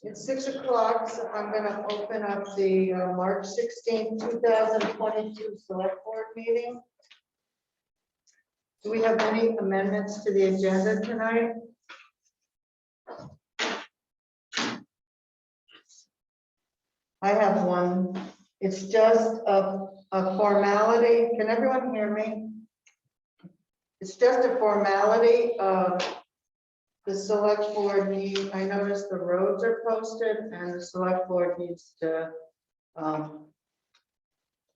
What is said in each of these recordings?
It's 6 o'clock, so I'm going to open up the March 16th, 2022 Select Board meeting. Do we have any amendments to the agenda tonight? I have one. It's just a formality. Can everyone hear me? It's just a formality of the select board need. I noticed the roads are posted and the select board needs to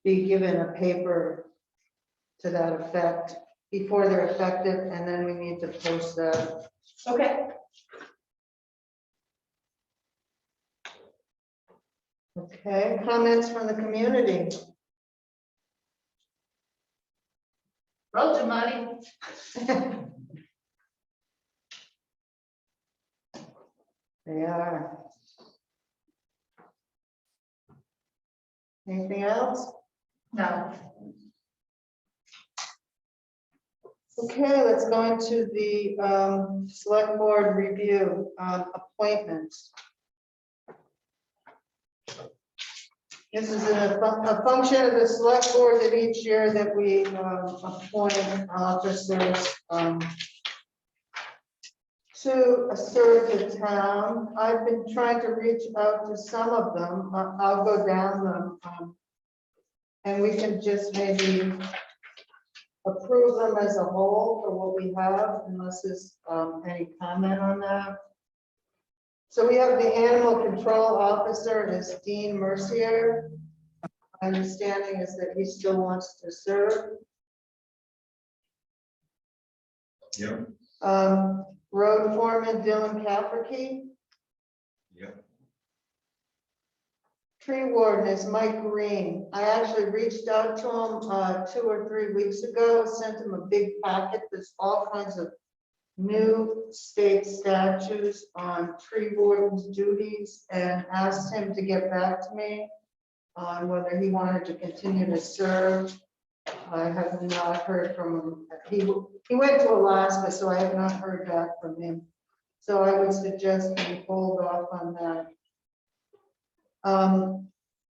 be given a paper to that effect before they're effective, and then we need to post that. Okay. Okay, comments from the community? Roads are muddy. They are. Anything else? No. Okay, let's go into the select board review appointments. This is a function of the select board that each year that we appoint officers to serve the town. I've been trying to reach out to some of them. I'll go down them, and we can just maybe approve them as a whole for what we have, unless there's any comment on that. So we have the animal control officer is Dean Mercier. My understanding is that he still wants to serve. Yeah. Road foreman Dylan Cafferkey. Yeah. Tree warden is Mike Green. I actually reached out to him 2 or 3 weeks ago, sent him a big packet. There's all kinds of new state statutes on tree warden's duties, and asked him to get back to me on whether he wanted to continue to serve. I have not heard from him. He went to Alaska, so I have not heard back from him. So I would suggest we hold off on that.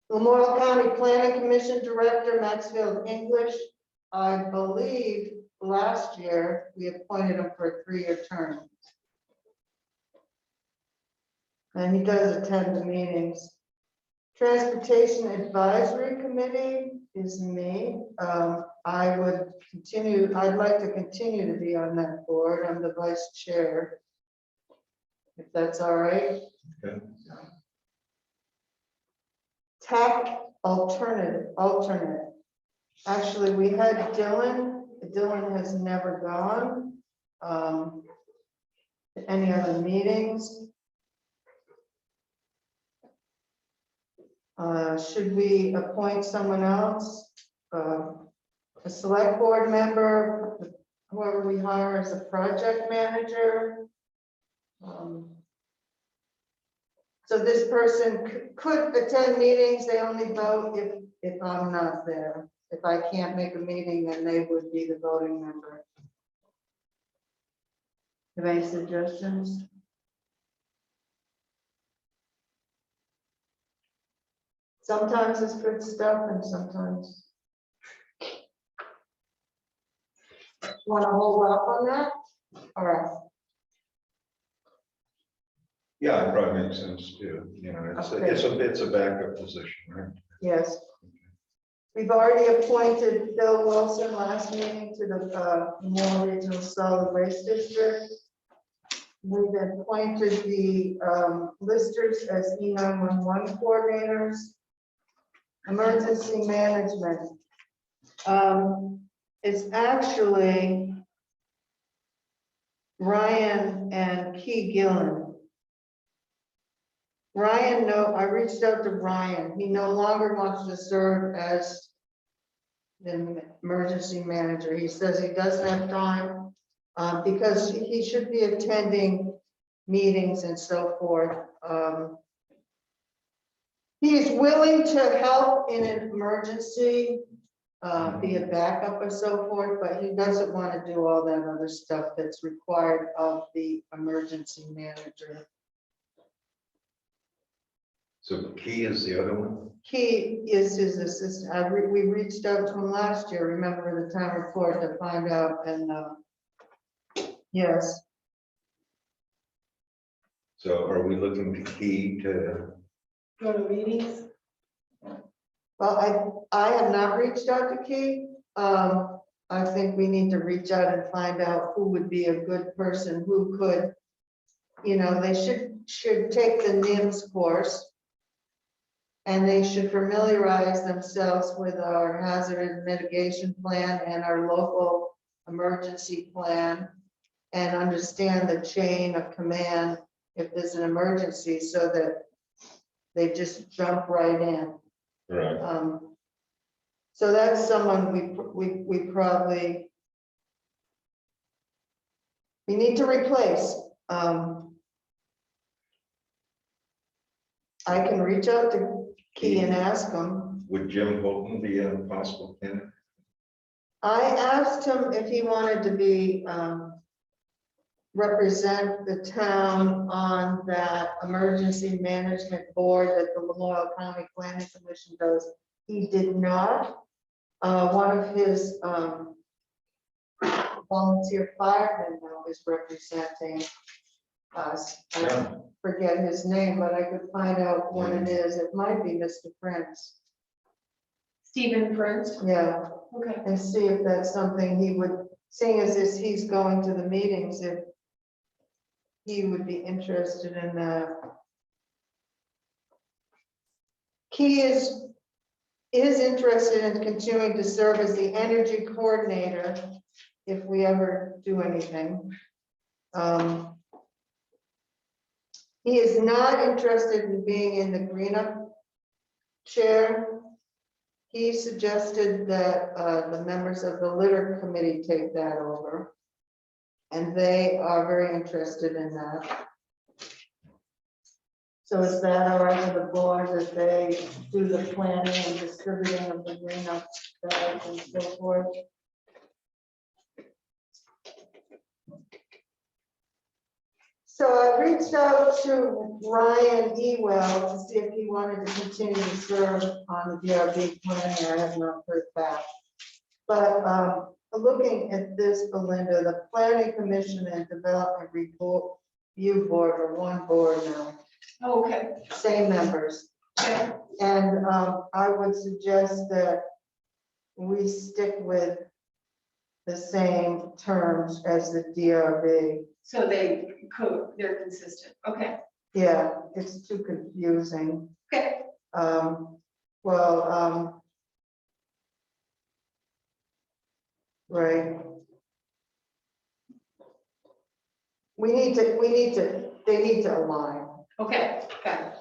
Lamoille County Planning Commission Director Maxfield English. I believe last year we appointed him for a 3-year term. And he does attend the meetings. Transportation Advisory Committee is me. I'd like to continue to be on that board. I'm the vice chair, if that's all right. Okay. TAC alternate. Actually, we had Dylan. Dylan has never gone to any other meetings. Should we appoint someone else? A select board member, whoever we hire as a project manager. So this person could attend meetings. They only vote if I'm not there. If I can't make a meeting, then they would be the voting member. Have any suggestions? Sometimes it's good stuff and sometimes. Want to hold up on that? All right. Yeah, it probably makes sense too. You know, Okay. it's a backup position, right? Yes. We've already appointed Bill Wilson last meeting to the Moore Regional Solid Waste District. We've appointed the listers as E911 coordinators. Emergency management. It's actually Ryan and Key Gillen. Ryan, I reached out to Ryan. He no longer wants to serve as the emergency manager. He says he doesn't have time because he should be attending meetings and so forth. He is willing to help in an emergency, be a backup or so forth, but he doesn't want to do all that other stuff that's required of the emergency manager. So Key is the other one? He is his assistant. We reached out to him last year, remember the town report, to find out, and, yes, So are we looking to Key to, Go to meetings. well, I have not reached out to Key. I think we need to reach out and find out who would be a good person, who could, they should take the NIMS course. And they should familiarize themselves with our hazard mitigation plan and our local emergency plan. And understand the chain of command if there's an emergency, so that they just jump right in. right, So that's someone we probably need to replace. I can reach out to Key and ask him. would Jim Holton be a possible candidate? I asked him if he wanted to be, represent the town on that emergency management board that the Lamoille County Planning Commission does. He did not. One of his, volunteer firemen now is representing us. I forget his name, but I could find out what it is. It might be Mr. Prince. Stephen Prince. Yeah, Okay. and see if that's something he would, seeing as if he's going to the meetings, if he would be interested in that. Key is interested in continuing to serve as the energy coordinator if we ever do anything. He is not interested in being in the green up chair. He suggested that the members of the litter committee take that over. And they are very interested in that. So is that all right with the board that they do the planning and distributing of the green up bags and so forth? So I reached out to Ryan Ewell to see if he wanted to continue to serve on the DRB planning. I have not heard back. But looking at this, Belinda, the Planning Commission and Development Review Board are one board now, Oh, okay. same members. Okay. And I would suggest that we stick with the same terms as the DRB. So they're consistent. Okay. Yeah, it's too confusing. Okay. Right. They need to align. Okay. Got it.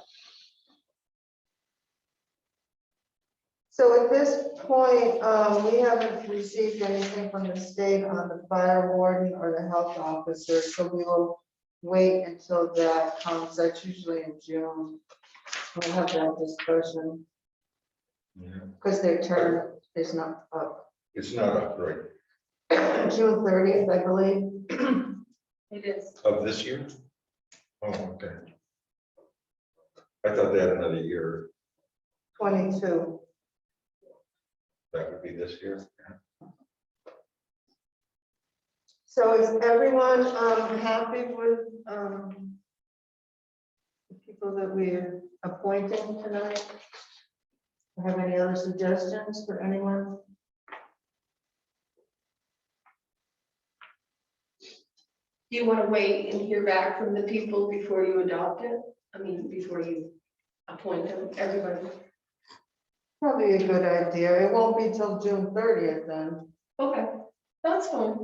So at this point, we haven't received anything from the state on the fire warden or the health officer, so we will wait until that comes. That's usually in June. We'll have that discussion Yeah. because their term is not up. It's not up, right, June 30th, I believe. It is. of this year? Oh, okay. I thought they had another year, 22. that would be this year. So is everyone happy with the people that we're appointing tonight? Have any other suggestions for anyone? Do you want to wait and hear back from the people before you adopt it? I mean, before you appoint them, everybody? Probably a good idea. It won't be till June 30th then. Okay, that's fine.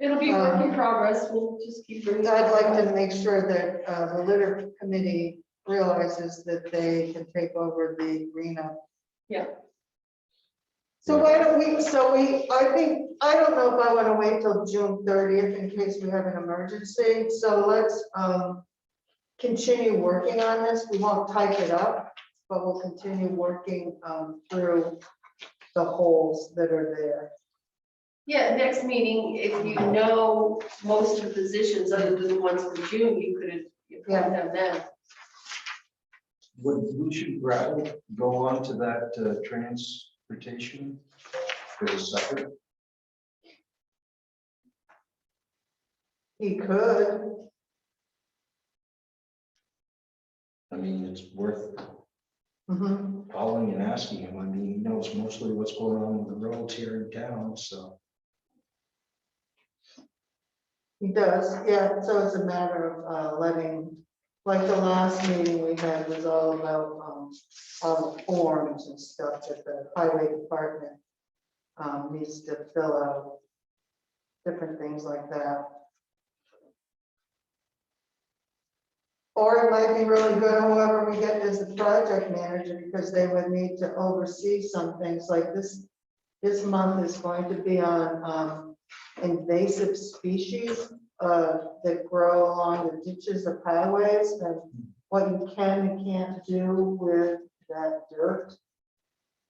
It'll be work in progress. We'll just keep bringing. I'd like to make sure that the litter committee realizes that they can take over the green up. Yeah. So why don't we, I don't know if I want to wait till June 30th in case we have an emergency. So let's continue working on this. We won't type it up, but we'll continue working through the holes that are there. Yeah, next meeting, if you know most of the positions other than the ones from June, you could appoint them then. Would Lucian Gravel go on to that transportation for a separate? He could, I mean, it's worth mhm. calling and asking him. I mean, he knows mostly what's going on with the roads here in town, so. He does, yeah, so it's a matter of letting, like the last meeting we had was all about all the forms and stuff that the highway department needs to fill out, different things like that. Or it might be really good, whoever we get as the project manager, because they would need to oversee some things like this. This month is going to be on invasive species that grow along the ditches of highways and what you can and can't do with that dirt.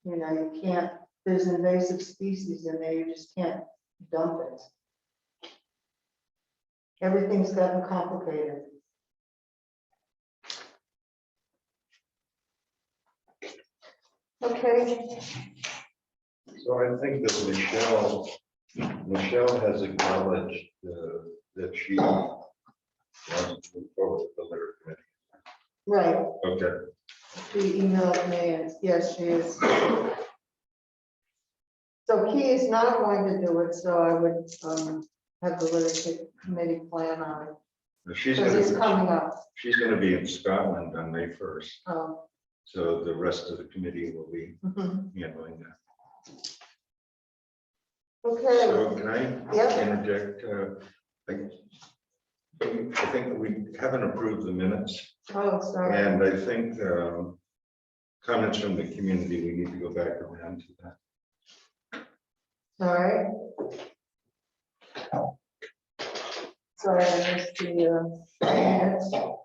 You know, you can't, there's invasive species in there, you just can't dump it. Everything's gotten complicated. Okay, So I think that Michelle has acknowledged that she wants to move forward with the litter committee. right, Okay, she emailed me and yes, she is. So he is not going to do it, so I would have the litter committee plan on it. she's Because it's coming gonna up. be in Scotland on May 1st, Oh, so the rest of the committee will be mhm. handling that. Okay, So can I Yep. interject? I think we haven't approved the minutes, oh, sorry. and I think comments from the community, we need to go back around to that. Sorry. Sorry, I missed the minutes. So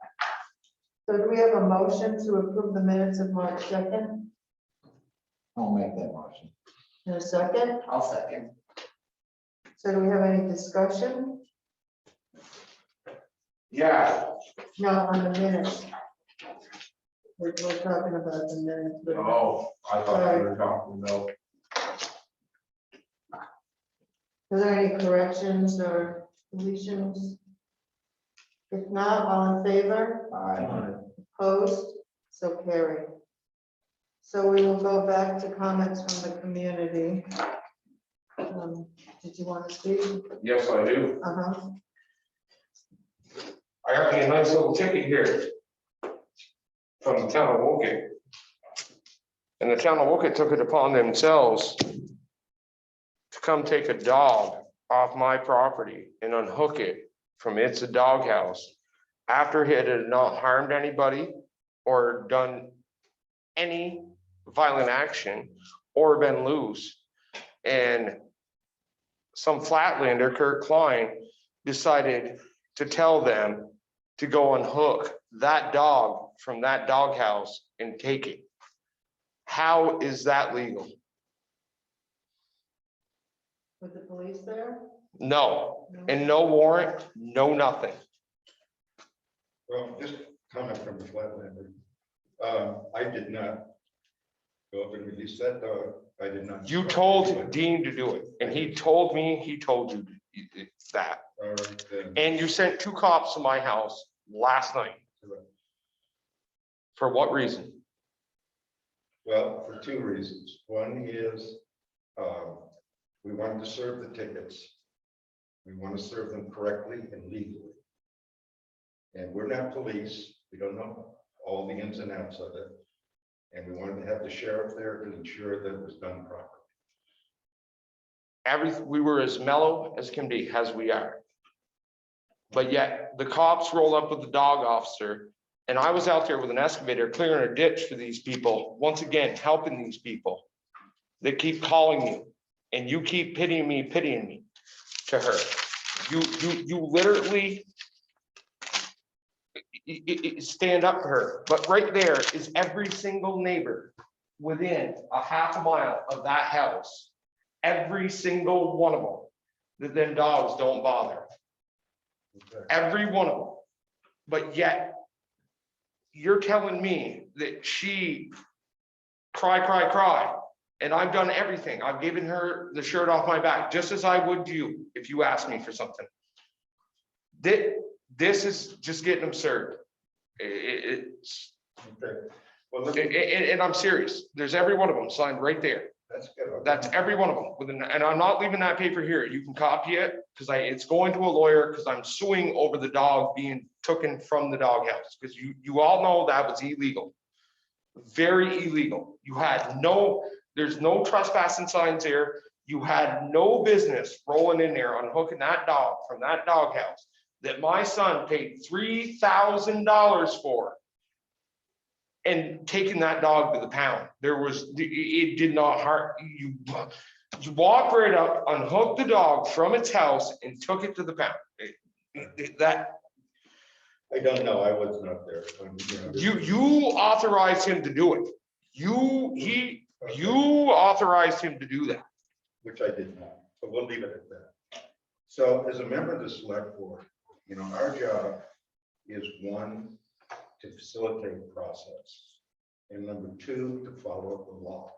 do we have a motion to approve the minutes of March 2nd? I'll make that motion. In a second? I'll second. So do we have any discussion? Yeah. No, on the minutes. We're talking about the minutes. but- Oh, I thought we were talking about. Are there any corrections or deletions? If not, all in favor? Opposed? So carried. So we will go back to comments from the community. Did you want to speak? Yes, I do. Uh-huh. I got me a nice little ticket here from the town of Wolcott. And the town of Wolcott took it upon themselves to come take a dog off my property and unhook it from its doghouse after it had not harmed anybody or done any violent action or been loose. And some flatlander, Kurt Klein, decided to tell them to go unhook that dog from that doghouse and take it. How is that legal? With the police there? No, and no warrant, no nothing. Well, just comment from the Flatlander. I did not go up and release that dog. I did not. You told Dean to do it, and he told me, he told you that. All right, then. And you sent 2 cops to my house last night. For what reason? Well, for 2 reasons. One is we wanted to serve the tickets. We want to serve them correctly and legally. And we're not police. We don't know all the ins and outs of it. And we wanted to have the sheriff there to ensure that it was done properly. We were as mellow as can be, as we are. But yet the cops roll up with the dog officer, and I was out there with an excavator clearing a ditch for these people, once again, helping these people. They keep calling you, and you keep pitying me to her. You literally stand up for her, but right there is every single neighbor within a half a mile of that house, every single one of them, that them dogs don't bother. Okay. Every one of them. But yet, you're telling me that she cry, and I've done everything. I've given her the shirt off my back, just as I would you if you asked me for something. This is just getting absurd. It's, Okay. Well, let me, and I'm serious. There's every one of them signed right there. that's good. Okay. That's every one of them. And I'm not leaving that paper here. You can copy it because it's going to a lawyer because I'm suing over the dog being taken from the doghouse. Because you all know that was illegal. Very illegal. You had there's no trespassing signs there. You had no business rolling in there, unhooking that dog from that doghouse that my son paid $3,000 for and taking that dog to the pound. It did not hurt. You walked right up, unhooked the dog from its house and took it to the pound. I don't know. I was not there. You authorized him to do it. You authorized him to do that. Which I did not, but we'll leave it at that. So as a member of the select board, our job is one, to facilitate the process. And number two, to follow the law.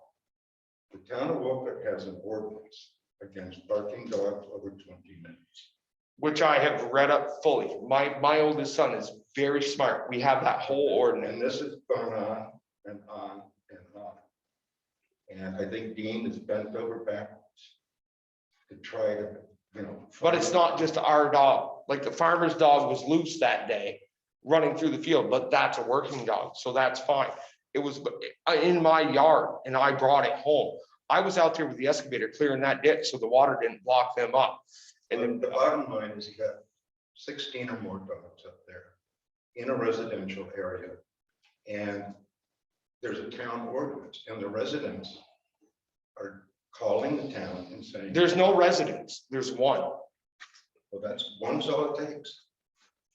The town of Wolcott has an ordinance against barking dogs over 20 minutes. Which I have read up fully. My oldest son is very smart. We have that whole And ordinance. this has gone on and on and on. And I think Dean is bent over backwards to try to, But it's not just our dog. Like the farmer's dog was loose that day, running through the field, but that's a working dog, so that's fine. It was in my yard and I brought it home. I was out there with the excavator clearing that ditch so the water didn't block them up. And then the bottom line is you got 16 or more dogs up there in a residential area. And there's a town ordinance and the residents are calling the town and saying. there's no residents, there's one. Well, that's one's all it takes.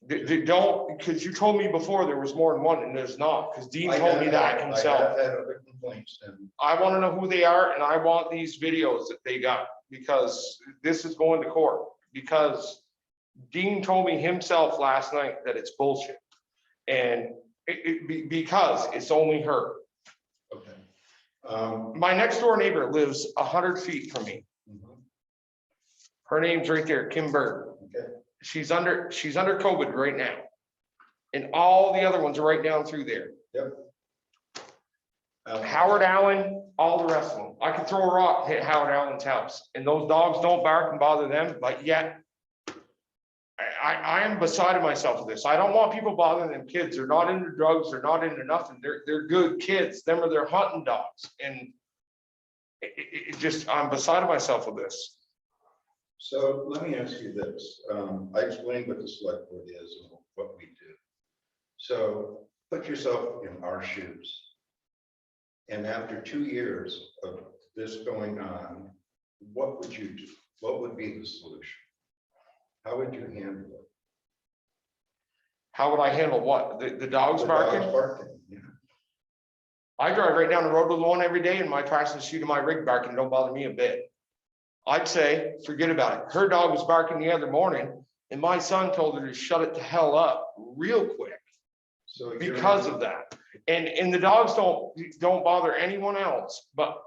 They don't, because you told me before there was more than one and there's not, because Dean I told have me that had- himself. I have had other complaints and I want to know who they are and I want these videos that they got because this is going to court. Because Dean told me himself last night that it's bullshit. And because it's only her. okay. My next door neighbor lives 100 feet from me. Mhm, Her name's right there, Kim Bird. okay. She's under COVID right now. And all the other ones are right down through there. Yep. Howard Allen, all the rest of them. I could throw a rock, hit Howard Allen's house, and those dogs don't bark and bother them, but yet I am beside myself with this. I don't want people bothering them kids. They're not into drugs, they're not into nothing. They're good kids. Them are their hunting dogs. And it just, I'm beside myself with this. So let me ask you this. I explained what the select board is and what we do. So put yourself in our shoes. And after 2 years of this going on, what would you do? What would be the solution? How would you handle it? How would I handle what? The dogs The barking? dogs barking, yeah. I drive right down the road with one every day and my tracks shoot of my rig barking don't bother me a bit. I'd say, forget about it. Her dog was barking the other morning and my son told her to shut it to hell up real quick So because of that. And the dogs don't bother anyone else, but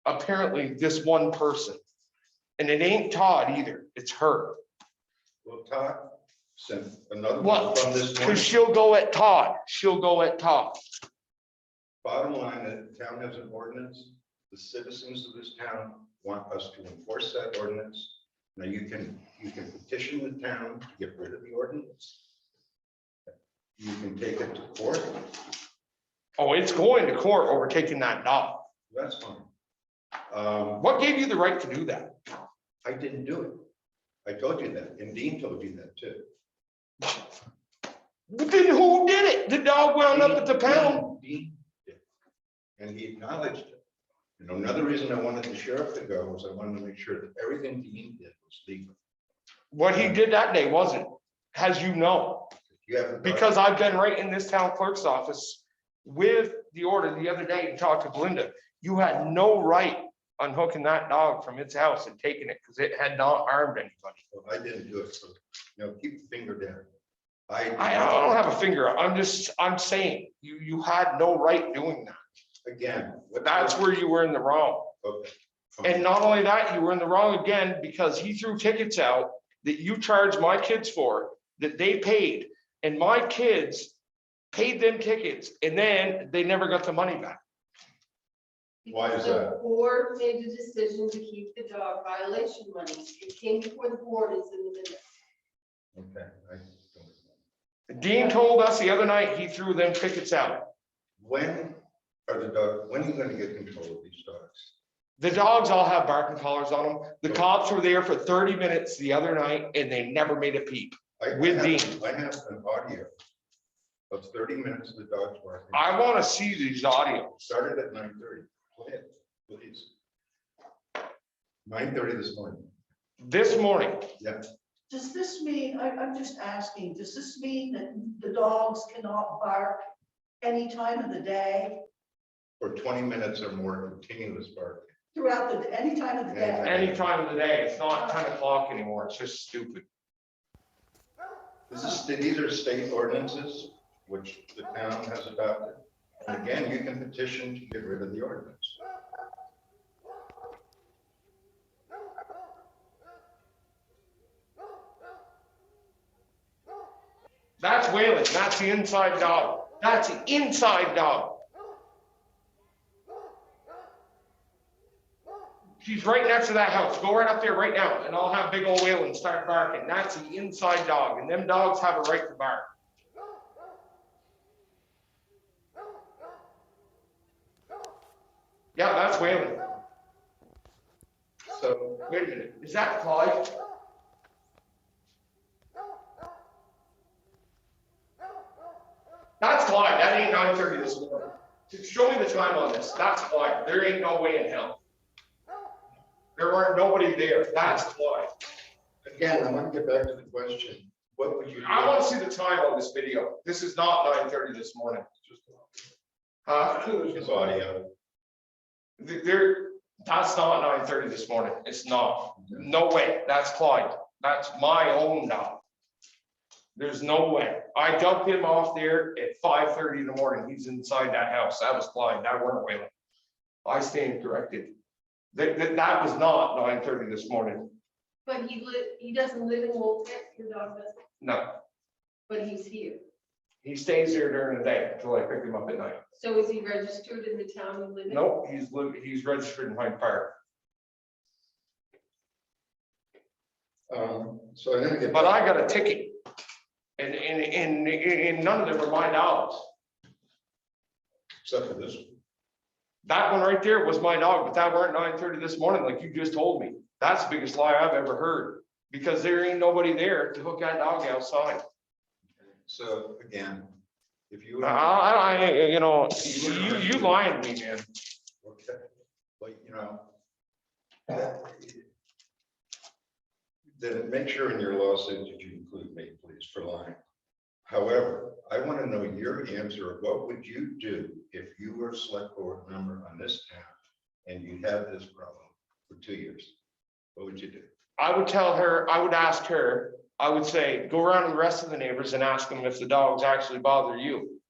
apparently this one person. And it ain't Todd either, it's her. Well, Todd sent another one What? from this morning. Because she'll go at Todd. She'll go at Todd. Bottom line, the town has an ordinance. The citizens of this town want us to enforce that ordinance. Now you can petition the town to get rid of the ordinance. You can take it to court. Oh, it's going to court over taking that dog. That's fine. What gave you the right to do that? I didn't do it. I told you that, and Dean told you that too. But then who did it? The dog wound up at the pound. Dean did. And he acknowledged it. And another reason I wanted the sheriff to go was I wanted to make sure that everything Dean did was legal. What he did that day wasn't, as you know, You haven't. because I've been right in this town clerk's office with the order the other day and talked to Belinda. You had no right unhooking that dog from its house and taking it because it had not harmed anybody. Well, I didn't do it, so, keep the finger down. I I don't have a finger up. I'm saying, you had no right doing that. Again. That's where you were in the wrong. Okay. And not only that, you were in the wrong again because he threw tickets out that you charged my kids for, that they paid. And my kids paid them tickets and then they never got the money back. Why is The that? board made the decision to keep the dog violation money. It came before the board, it's in the minutes. Okay. Dean told us the other night he threw them tickets out. When are you gonna get control of these dogs? The dogs all have barking collars on them. The cops were there for 30 minutes the other night and they never made a peep. With Dean. I have an audio of 30 minutes of the dogs barking. I want to see these audios. Started at 9:30. Go ahead, please. 9:30 this morning. This morning, Yeah. Does this mean, I'm just asking, does this mean that the dogs cannot bark any time of the day, For 20 minutes or more continuous barking. throughout any time of the day? any time of the day, it's not 10 o'clock anymore. It's just stupid. These are state ordinances, which the town has adopted. And again, you can petition to get rid of the ordinance. That's Whalen. That's the inside dog. That's the inside dog. She's right next to that house. Go right up there right now and I'll have big old Whalen start barking. That's the inside dog and them dogs have a right to bark. Yeah, that's Whalen. So, Wait a minute. Is that Clyde? That's Clyde. That ain't 9:30 this morning. Show me the time on this. That's Clyde. There ain't no way in hell. There weren't nobody there. That's Clyde. again, I want to get back to the question. What would you? I want to see the time on this video. This is not 9:30 this morning. His audio. That's not 9:30 this morning. It's not. No way. That's Clyde. That's my own dog. There's no way. I dumped him off there at 5:30 in the morning. He's inside that house. That was Clyde. That weren't Whalen. I stand corrected. That was not 9:30 this morning. But he doesn't live in Wolcott, your dog doesn't, No, but he's here. he stays there during the day until I pick him up at night. So is he registered in the town you live in? Nope, he's registered in Hyde Park. So I'm gonna get. But I got a ticket. And none of them were my dogs. Except for this one. That one right there was my dog, but that weren't 9:30 this morning, like you just told me. That's the biggest lie I've ever heard, because there ain't nobody there to hook that dog outside. So again, if you. You lying to me, man. Okay, but then make sure in your lawsuit that you include me, please, for lying. However, I want to know your answer of what would you do if you were a select board member on this town and you had this problem for 2 years? What would you do? I would tell her, I would ask her, I would say, go around to the rest of the neighbors and ask them if the dogs actually bother you.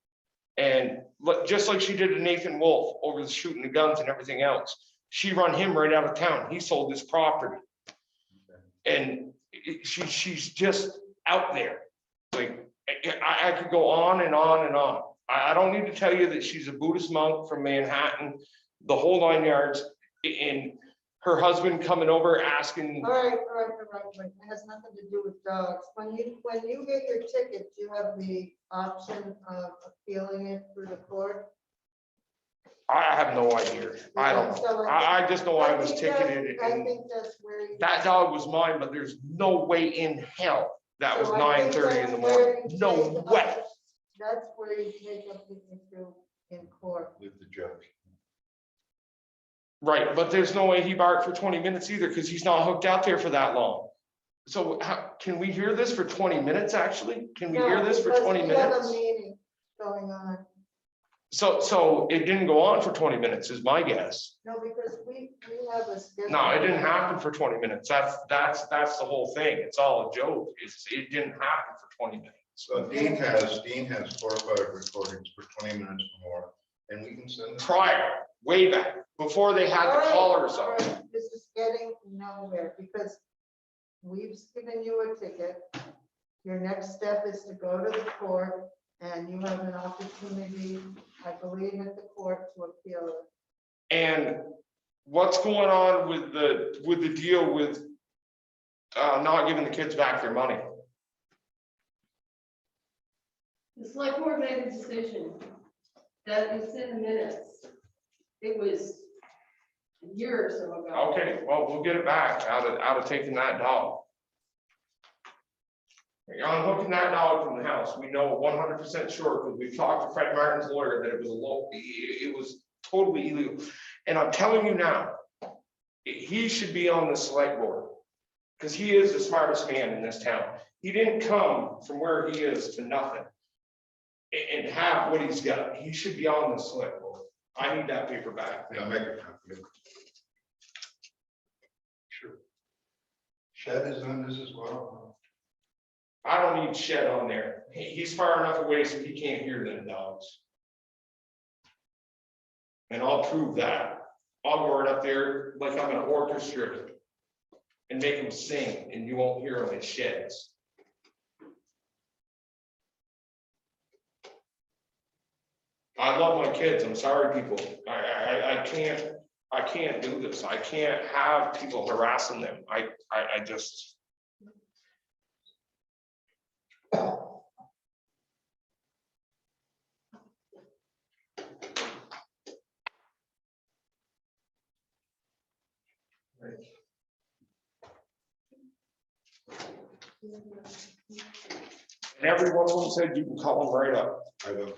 And just like she did to Nathan Wolf over the shooting the guns and everything else, she run him right out of town. He sold his property. And she's just out there. Like, I could go on and on and on. I don't need to tell you that she's a Buddhist monk from Manhattan, the whole 9 yards, and her husband coming over asking. All right. It has nothing to do with dogs. When you get your ticket, you have the option of appealing it through the court. I have no idea. I don't know. I just know I was ticketed. I And think that's where. that dog was mine, but there's no way in hell that was So I think 9:30 in the that's where morning. you No take up- way. That's where you take up the issue in court. With the judge. Right, but there's no way he barked for 20 minutes either, because he's not hooked out there for that long. So can we hear this for 20 minutes, actually? Can we hear this for No, because 20 we have a minutes? meeting going on. So it didn't go on for 20 minutes is my guess. No, because we have a schedule. No, it didn't happen for 20 minutes. That's the whole thing. It's all a joke. It didn't happen for 20 minutes. So Dean has 4 or 5 recordings for 20 minutes or more, and we can send them. Prior, way back, before they had the collars All up. right, this is getting nowhere because we've given you a ticket. Your next step is to go to the court and you have an opportunity, I believe, at the court to appeal it. And what's going on with the deal with not giving the kids back their money? The select board made a decision that is in the minutes. It was a year or so ago. Okay, well, we'll get it back out of taking that dog. You're unhooking that dog from the house. We know 100% sure because we've talked to Fred Martin's lawyer that it was totally illegal. And I'm telling you now, he should be on the select board because he is the smartest man in this town. He didn't come from where he is to nothing and have what he's got. He should be on the select board. I need that paper back. Yeah, make a copy. Sure. Shed is on this as well. I don't need Shed on there. He's far enough away so he can't hear them dogs. And I'll prove that. I'll go right up there like I'm an orchestra and make him sing and you won't hear him in Sheds. I love my kids. I'm sorry, people. I can't do this. I can't have people harassing them. I just. And every one of them said you can call them right up. I will.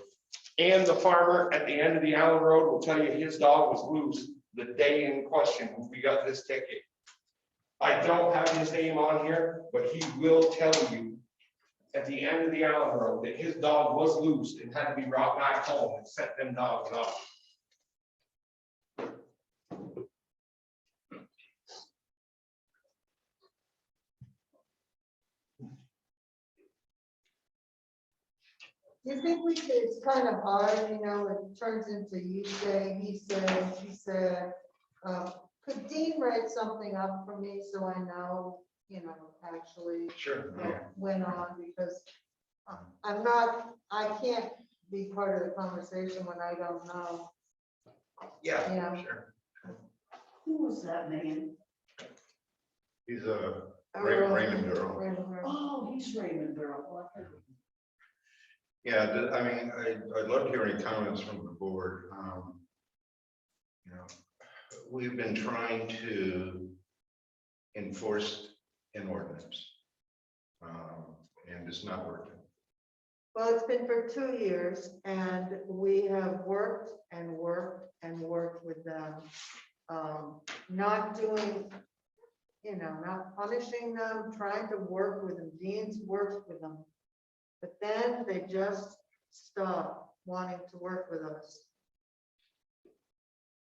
And the farmer at the end of the Allen Road will tell you his dog was loose the day in question when we got this ticket. I don't have his name on here, but he will tell you at the end of the Allen Road that his dog was loose and had to be brought back home and set them dogs off. You think we could, it's kind of hard, you know, it turns into you say, he said, she said. Could Dean write something up for me so I know, you know, actually Sure. what went on, because I can't be part of the conversation when I don't know. Yeah, Yeah. sure. Who was that man? He's a Earl. Raymond Earl. Raymond Earl. Oh, he's Raymond Earl. Yeah, I mean, I'd love to hear any comments from the board. You know, we've been trying to enforce an ordinance. And it's not working. Well, it's been for 2 years and we have worked and worked and worked with them. Not doing, you know, not punishing them, trying to work with them. Dean's worked with them. But then they just stop wanting to work with us.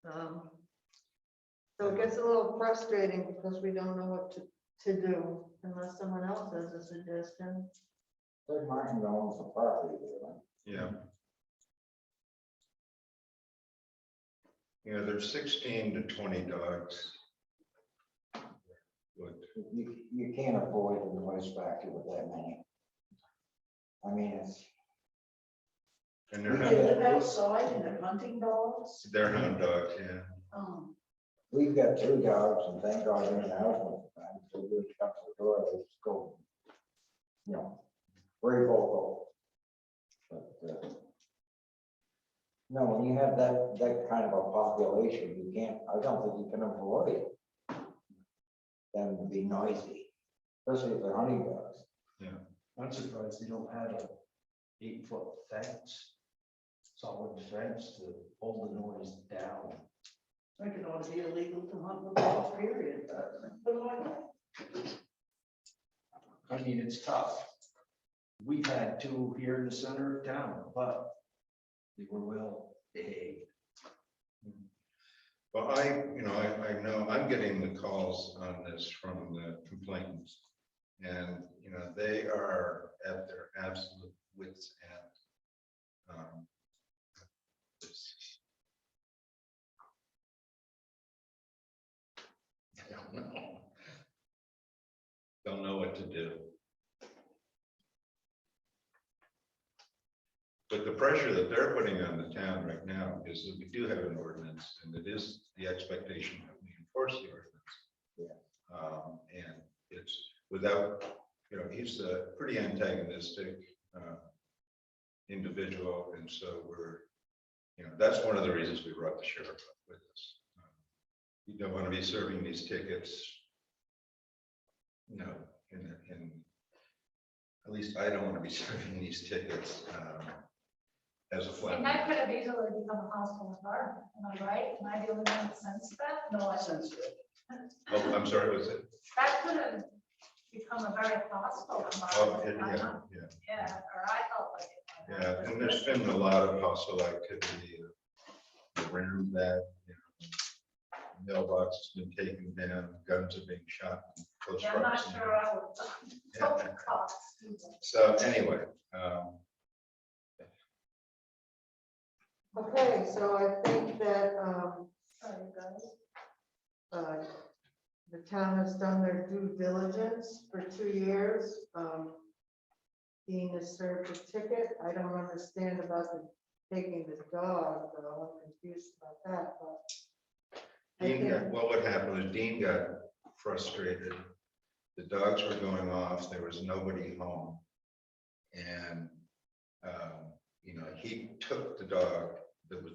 So it gets a little frustrating because we don't know what to do unless someone else has a suggestion. Fred Martin owns the property there. Yeah. Yeah, there's 16 to 20 dogs. But You can't avoid the noise factor with that many. I mean, it's. and They they're live outside and they're hunting dogs. hound dogs, yeah. We've got 2 dogs and thank God they're in the house most of the time. So we come to the door, they just go, you know, very vocal. But, no, when you have that kind of a population, you can't, I don't think you can avoid them to be noisy, especially if they're hunting dogs. I'm surprised they don't have a 8-foot fence, solid fence to hold the noise down. I think it ought to be illegal to hunt with dogs, period. But like, I mean, it's tough. We've had 2 here in the center of town, but They were well behaved. Well, I know I'm getting the calls on this from the complainants. And, they are at their absolute wits' end. It's- I don't know. Don't know what to do. But the pressure that they're putting on the town right now is that we do have an ordinance, and it is the expectation that we enforce the ordinance. And it's without, he's a pretty antagonistic individual, and so that's one of the reasons we brought the sheriff up with us. You don't want to be serving these tickets, in at least I don't want to be serving these tickets as a flat. And that could have easily become a hostile environment, am I right? Am I the only one that sensed that? No, I sensed it. Oh, I'm sorry, was it? That could have become a very hostile Oh, environment. yeah. Yeah, or I felt like it. Yeah, and there's been a lot of hostile activity around that. Mailbox has been taken down, guns are being shot. In close Yeah, I'm not proximity. sure I would. Yeah. Cops. So anyway, Okay, so I think that, Sorry, guys. the town has done their due diligence for 2 years. Dean has served a ticket. I don't understand about the taking the dog, though. I'm confused about that, but. I Dean got, think- well, what happened was Dean got frustrated. The dogs were going off, there was nobody home. And, he took the dog that was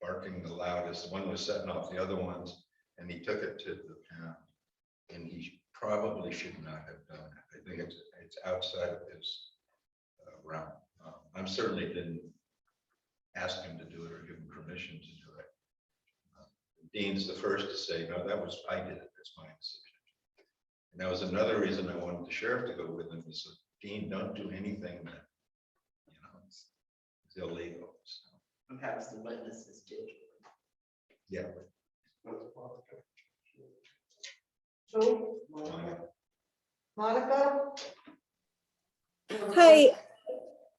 barking the loudest, one was setting off the other ones, and he took it to the pound. And he probably should not have done it. I think it's outside of his realm. I certainly didn't ask him to do it or give him permission to do it. Dean's the first to say, no, I did it, that's my decision. And that was another reason I wanted the sheriff to go with him, is that Dean, don't do anything that, it's illegal. So, Perhaps the witnesses did. yeah. Who? Monica? Hi.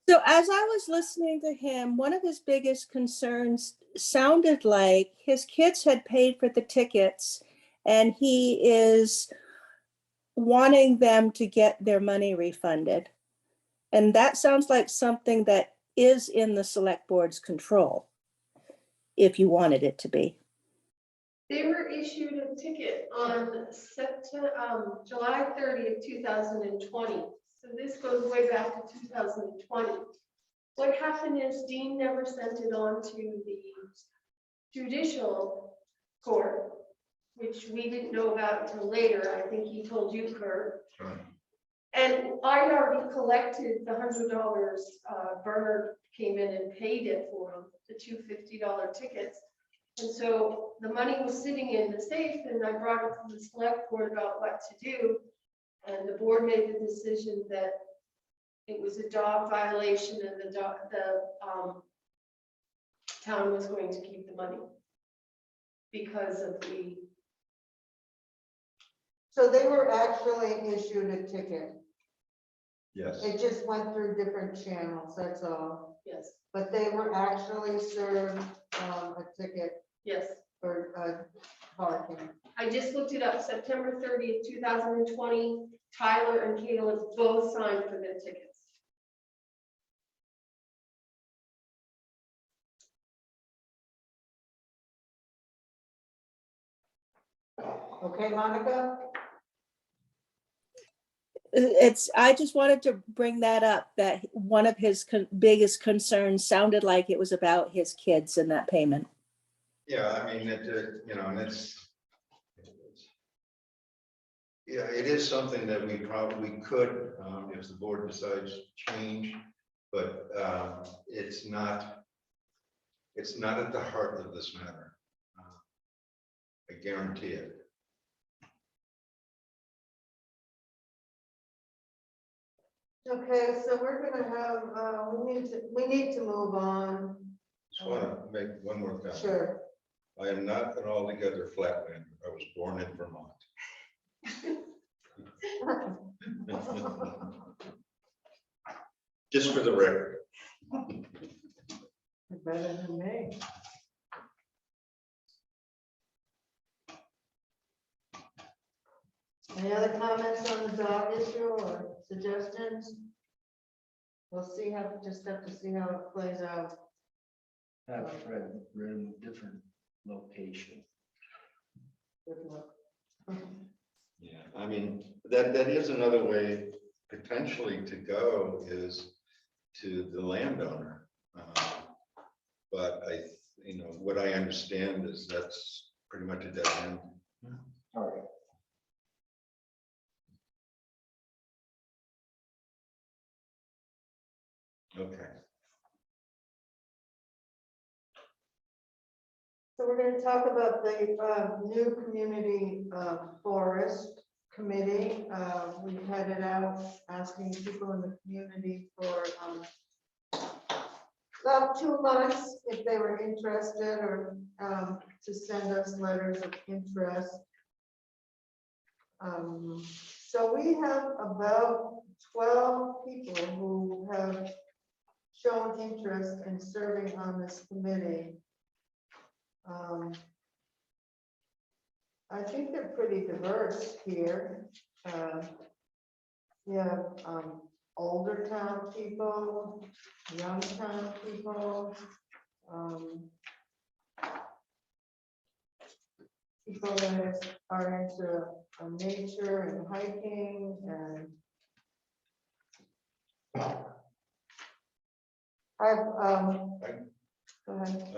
So as I was listening to him, one of his biggest concerns sounded like his kids had paid for the tickets and he is wanting them to get their money refunded. And that sounds like something that is in the select board's control, if you wanted it to be. They were issued a ticket on July 30th, 2020. So this goes way back to 2020. What happened is Dean never sent it on to the judicial court, which we didn't know about until later. I think he told you, Kurt. Right. And I already collected the $100. Bernard came in and paid it for him, the two $50 tickets. And so the money was sitting in the safe, and I brought it to the select board about what to do. And the board made the decision that it was a dog violation, and the town was going to keep the money because of the. So they were actually issued a ticket. Yes. It just went through different channels, that's all. Yes, But they were actually served a ticket yes. for parking. I just looked it up, September 30th, 2020, Tyler and Caleb both signed for their tickets. Okay, Monica? I just wanted to bring that up, that one of his biggest concerns sounded like it was about his kids and that payment. Yeah, I mean, and it is something that we probably could, if the board decides to change, but it's not at the heart of this matter. I guarantee it. Okay, so we're gonna have, we need to move on. Just want to make one more comment. Sure. I am not an altogether flatlander. I was born in Vermont. Just for the record. Better than me. Any other comments on the dog issue or suggestions? We'll see how, just have to see how it plays out. Have Fred rent a different location. Good luck. Yeah, I mean, that is another way potentially to go is to the landowner. But what I understand is that's pretty much a dead end. All right. Okay. So we're going to talk about the new community forest committee. We've headed out asking people in the community for about 2 months if they were interested or to send us letters of interest. So we have about 12 people who have shown interest in serving on this committee. I think they're pretty diverse here. We have older town people, young town people, people that are into nature and hiking and go ahead.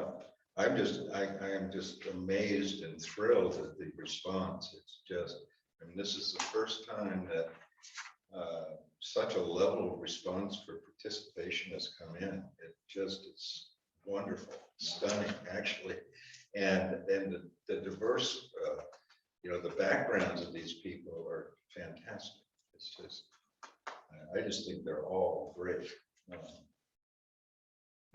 I am just amazed and thrilled at the response. It's just, I mean, this is the first time that such a level of response for participation has come in. It's wonderful, stunning, actually. And then the diverse, the backgrounds of these people are fantastic. It's just, I just think they're all great.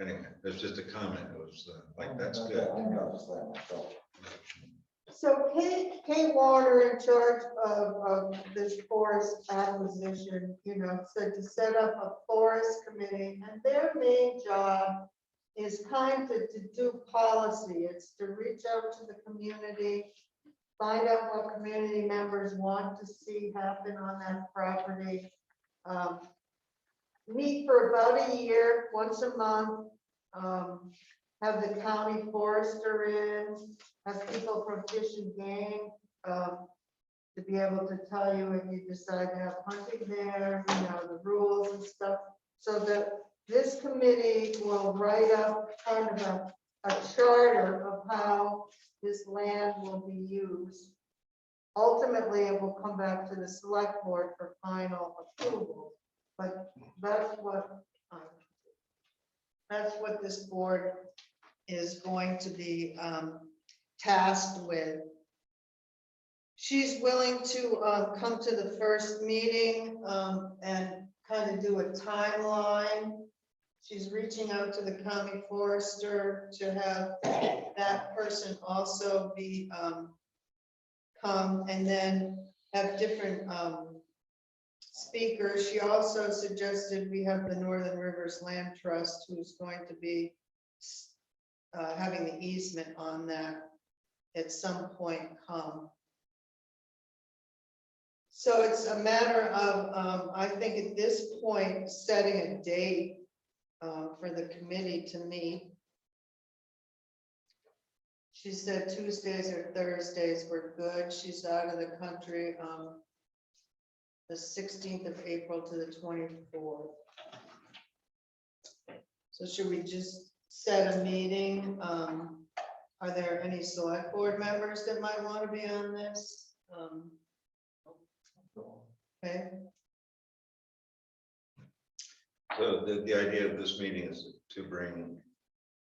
Anyway, there's just a comment. It was like, that's good. I noticed that myself. So Kate Warner, in charge of this forest acquisition, said to set up a forest committee, and their main job is kind of to do policy. It's to reach out to the community, find out what community members want to see happen on that property. Meet for about a year, once a month, have the county forester in, have people from Fish and Game to be able to tell you if you decide to have hunting there, the rules and stuff. So that this committee will write up kind of a charter of how this land will be used. Ultimately, it will come back to the select board for final approval. But that's what this board is going to be tasked with. She's willing to come to the first meeting and kind of do a timeline. She's reaching out to the county forester to have that person also be come, and then have different speakers. She also suggested we have the Northern Rivers Land Trust, who's going to be having the easement on that at some point come. So it's a matter of, I think at this point, setting a date for the committee to meet. She said Tuesdays or Thursdays were good. She's out of the country the 16th of April to the 24th. So should we just set a meeting? Are there any select board members that might want to be on this? Okay. So the idea of this meeting is to bring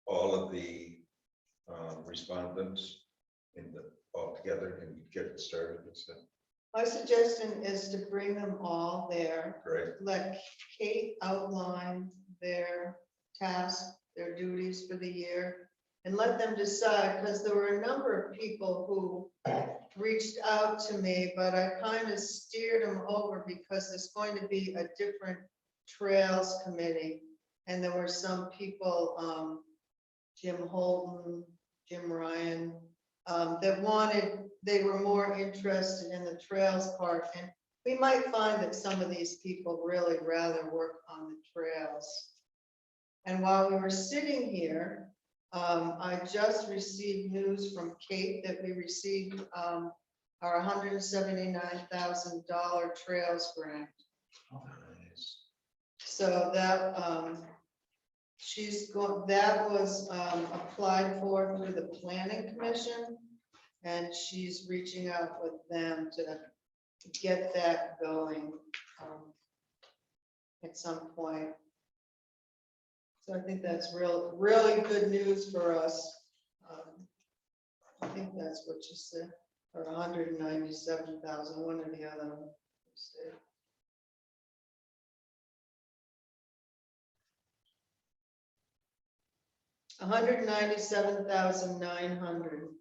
all of the respondents all together and get it started. My suggestion is to bring them all there. Great. Let Kate outline their task their duties for the year and let them decide, because there were a number of people who reached out to me, but I kind of steered them over because there's going to be a different trails committee. And there were some people, Jim Holden, Jim Ryan, they were more interested in the trails part. And we might find that some of these people really rather work on the trails. And while we were sitting here, I just received news from Kate that we received our $179,000 trails grant. So that that was applied for through the planning commission, and she's reaching out with them to get that going at some point. So I think that's really good news for us. I think that's what you said, or 197,000, one or the other. $197,900.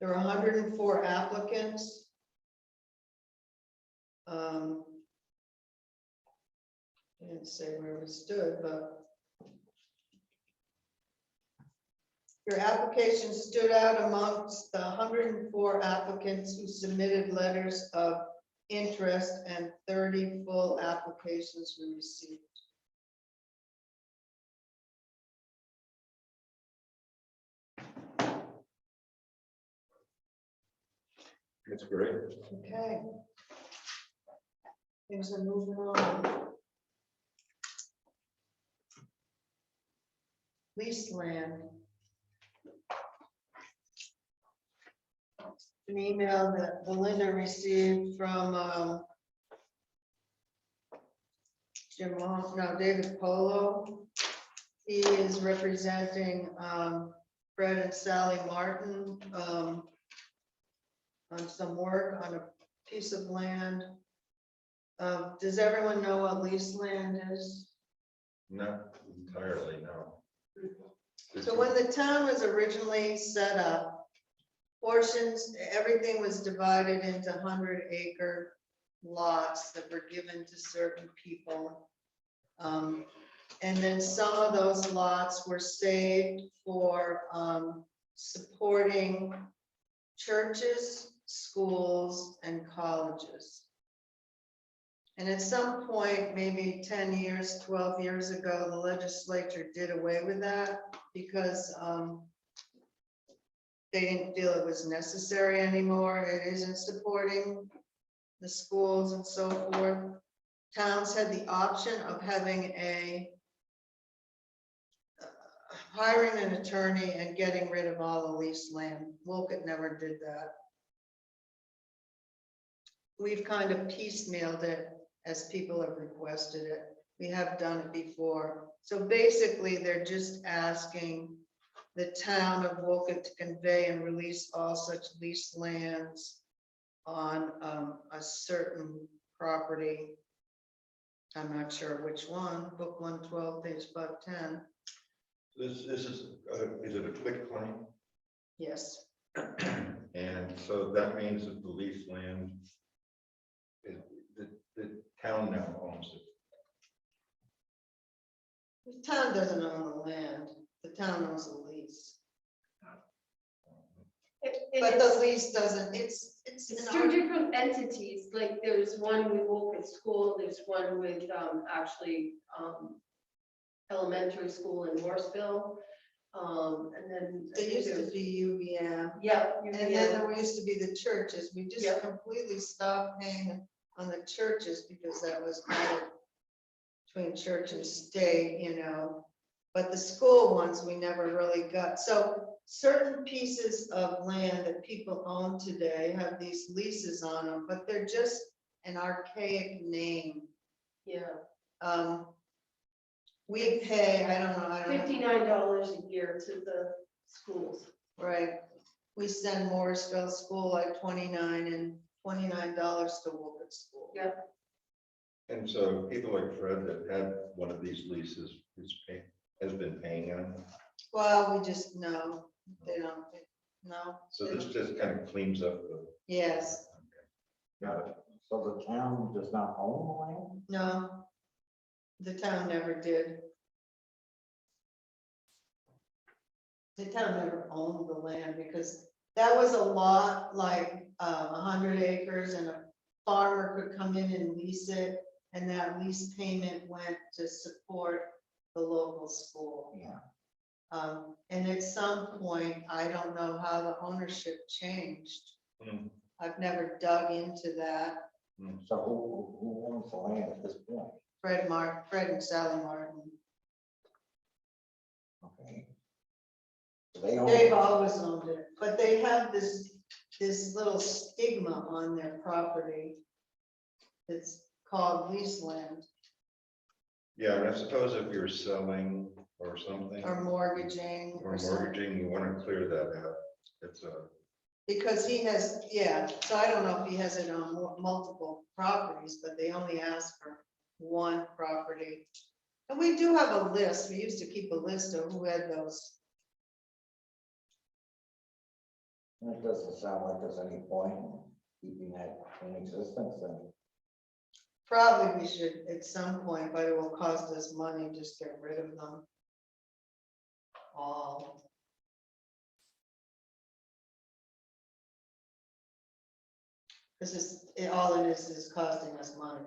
There are 104 applicants. I didn't say where we stood, but your application stood out amongst the 104 applicants who submitted letters of interest, and 30 full applications were received. That's great. Okay. Things are moving on. Leased land. An email that Belinda received from David Polo. He is representing Fred and Sally Martin on some work on a piece of land. Does everyone know what leased land is? Not entirely, no. So when the town was originally set up, portions, everything was divided into 100-acre lots that were given to certain people. And then some of those lots were saved for supporting churches, schools, and colleges. And at some point, maybe 10 years, 12 years ago, the legislature did away with that because they didn't feel it was necessary anymore. It isn't supporting the schools and so forth. Towns had the option of having hiring an attorney and getting rid of all the leased land. Wolcott never did that. We've kind of piecemealed it as people have requested it. We have done it before. So basically, they're just asking the town of Wolcott to convey and release all such leased lands on a certain property. I'm not sure which one, book 112, page 510. This is it a quit claim? Yes. And so that means that the leased land, the town now owns it. The town doesn't own the land. The town owns the lease. But the lease doesn't, it's It's two different entities, like there's one with Wolcott School, there's one with actually elementary school in Morrisville. And then. It used to be UVM. Yeah. And then there used to be the churches. We just Yeah. completely stopped paying on the churches because that was kind of between church and state, you know. But the school ones, we never really got. So certain pieces of land that people own today have these leases on them, but they're just an archaic name. Yeah, We pay, I don't know. $59 a year to the schools. Right. We send Morrisville School like $29 and $29 to Wolcott School. Yeah. And so people like Fred that had one of these leases has been paying on. Well, we just know, they don't, no. So this just kind of cleans up the. Yes, Got it. So the town does not own the land? no. The town never did. The town never owned the land because that was a lot like 100 acres and a farmer could come in and lease it. And that lease payment went to support the local school. Yeah. And at some point, I don't know how the ownership changed. Hmm. I've never dug into that. So who owns the land at this point? Fred and Sally Martin. Okay. So they own. They've always owned it, but they have this little stigma on their property. It's called lease land Yeah, and I suppose if you're selling or something, or mortgaging or or something. mortgaging, you want to clear that out. It's a, Because he has, yeah, so I don't know if he has it on multiple properties, but they only ask for one property. And we do have a list. We used to keep a list of who had those. It doesn't sound like there's any point in keeping that in existence and. Probably we should at some point, but it will cost us money, just get rid of them. All. This is, all it is costing us money.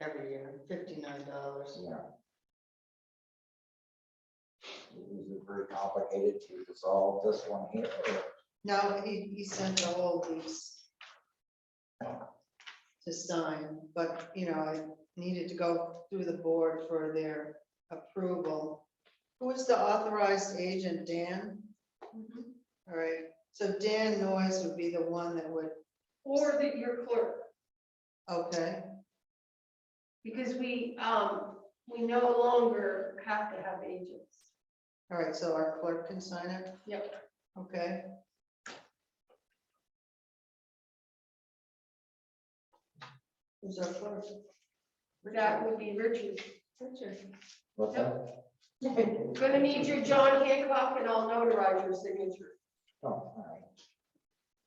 Every year, $59. Yeah. Is it very complicated to resolve this one here? Or- No, he sent the whole lease to sign, but, you know, I needed to go through the board for their approval. Who is the authorized agent, Dan? All right, so Dan Noyes would be the one that would, Or your clerk, okay, because we no longer have to have agents. all right, so our clerk can sign it, Yep. okay? Who's our clerk? That would be Richard. Richard. What's that? Gonna need your John Hancock and I'll notarize your signature. Oh, all right.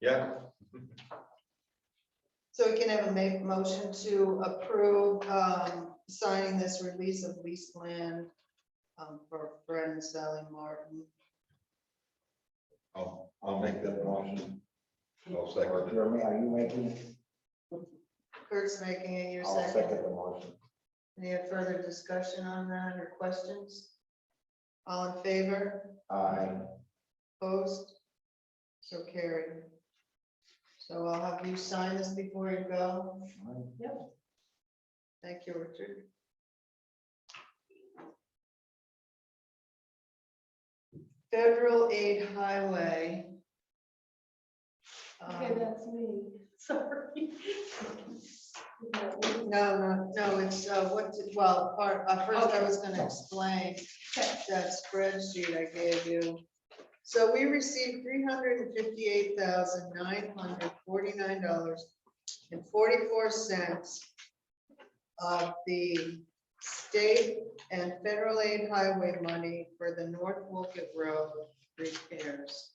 yeah, So we can have a motion to approve signing this release of lease land for Fred and Sally Martin. I'll make that motion. I'll second Or it. Jeremy, are you making it? Kurt's making it, your I'll second. second the motion. Any further discussion on that or questions? All in favor? Aye. Opposed? So carried. So I'll have you sign this before you go. Thank you, Richard. Federal aid highway. Okay, that's me. Sorry. No, it's first I was gonna explain that spreadsheet I gave you. So we received $358,949.44 of the state and federal aid highway money for the North Wolcott Road repairs.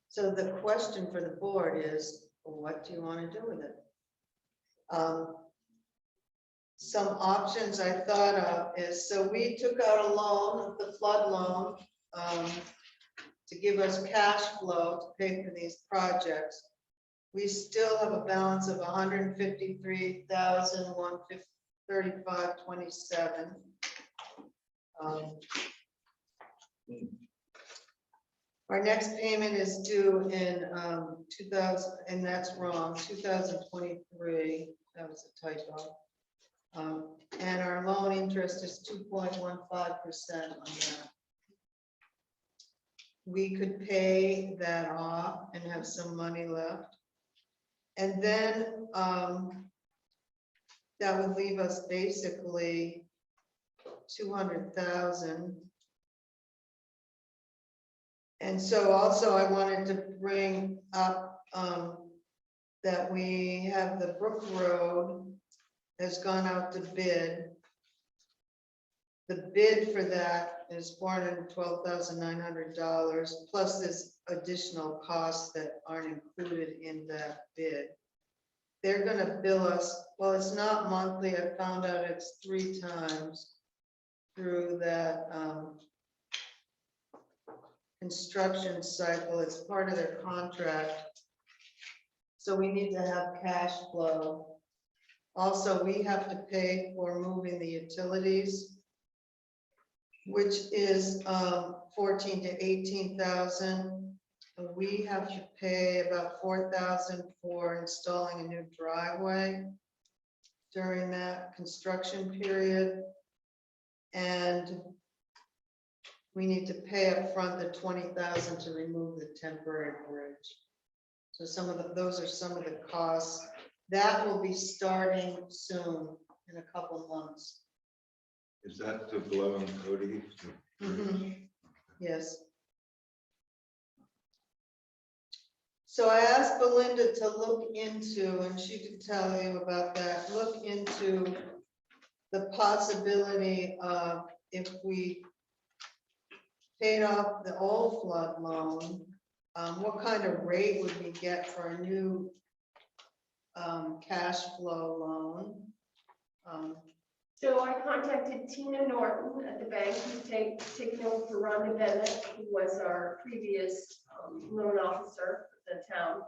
So the question for the board is, what do you want to do with it? Some options I thought of is, so we took out a loan, the flood loan, to give us cash flow to pay for these projects. We still have a balance of $153,135.27. Our next payment is due in 2000, and that's wrong, 2023. That was a typo. And our loan interest is 2.15% on that. We could pay that off and have some money left. And then that would leave us basically 200,000. And so also I wanted to bring up that we have the Brook Road has gone out to bid. The bid for that is $412,900 plus this additional costs that aren't included in that bid. They're gonna bill us, well, it's not monthly, I found out it's 3 times through that construction cycle, it's part of their contract. So we need to have cash flow. Also, we have to pay for moving the utilities, which is 14 to 18,000. We have to pay about 4,000 for installing a new driveway during that construction period. And we need to pay up front the 20,000 to remove the temporary bridge. So those are some of the costs. That will be starting soon, in a couple months. Is that to blow and Cody? Yes. So I asked Belinda to look into, and she could tell you about that, look into the possibility of if we paid off the old flood loan, what kind of rate would we get for a new cash flow loan? So I contacted Tina Norton at the bank, who's taken over for Rhonda Bennett, who was our previous loan officer for the town.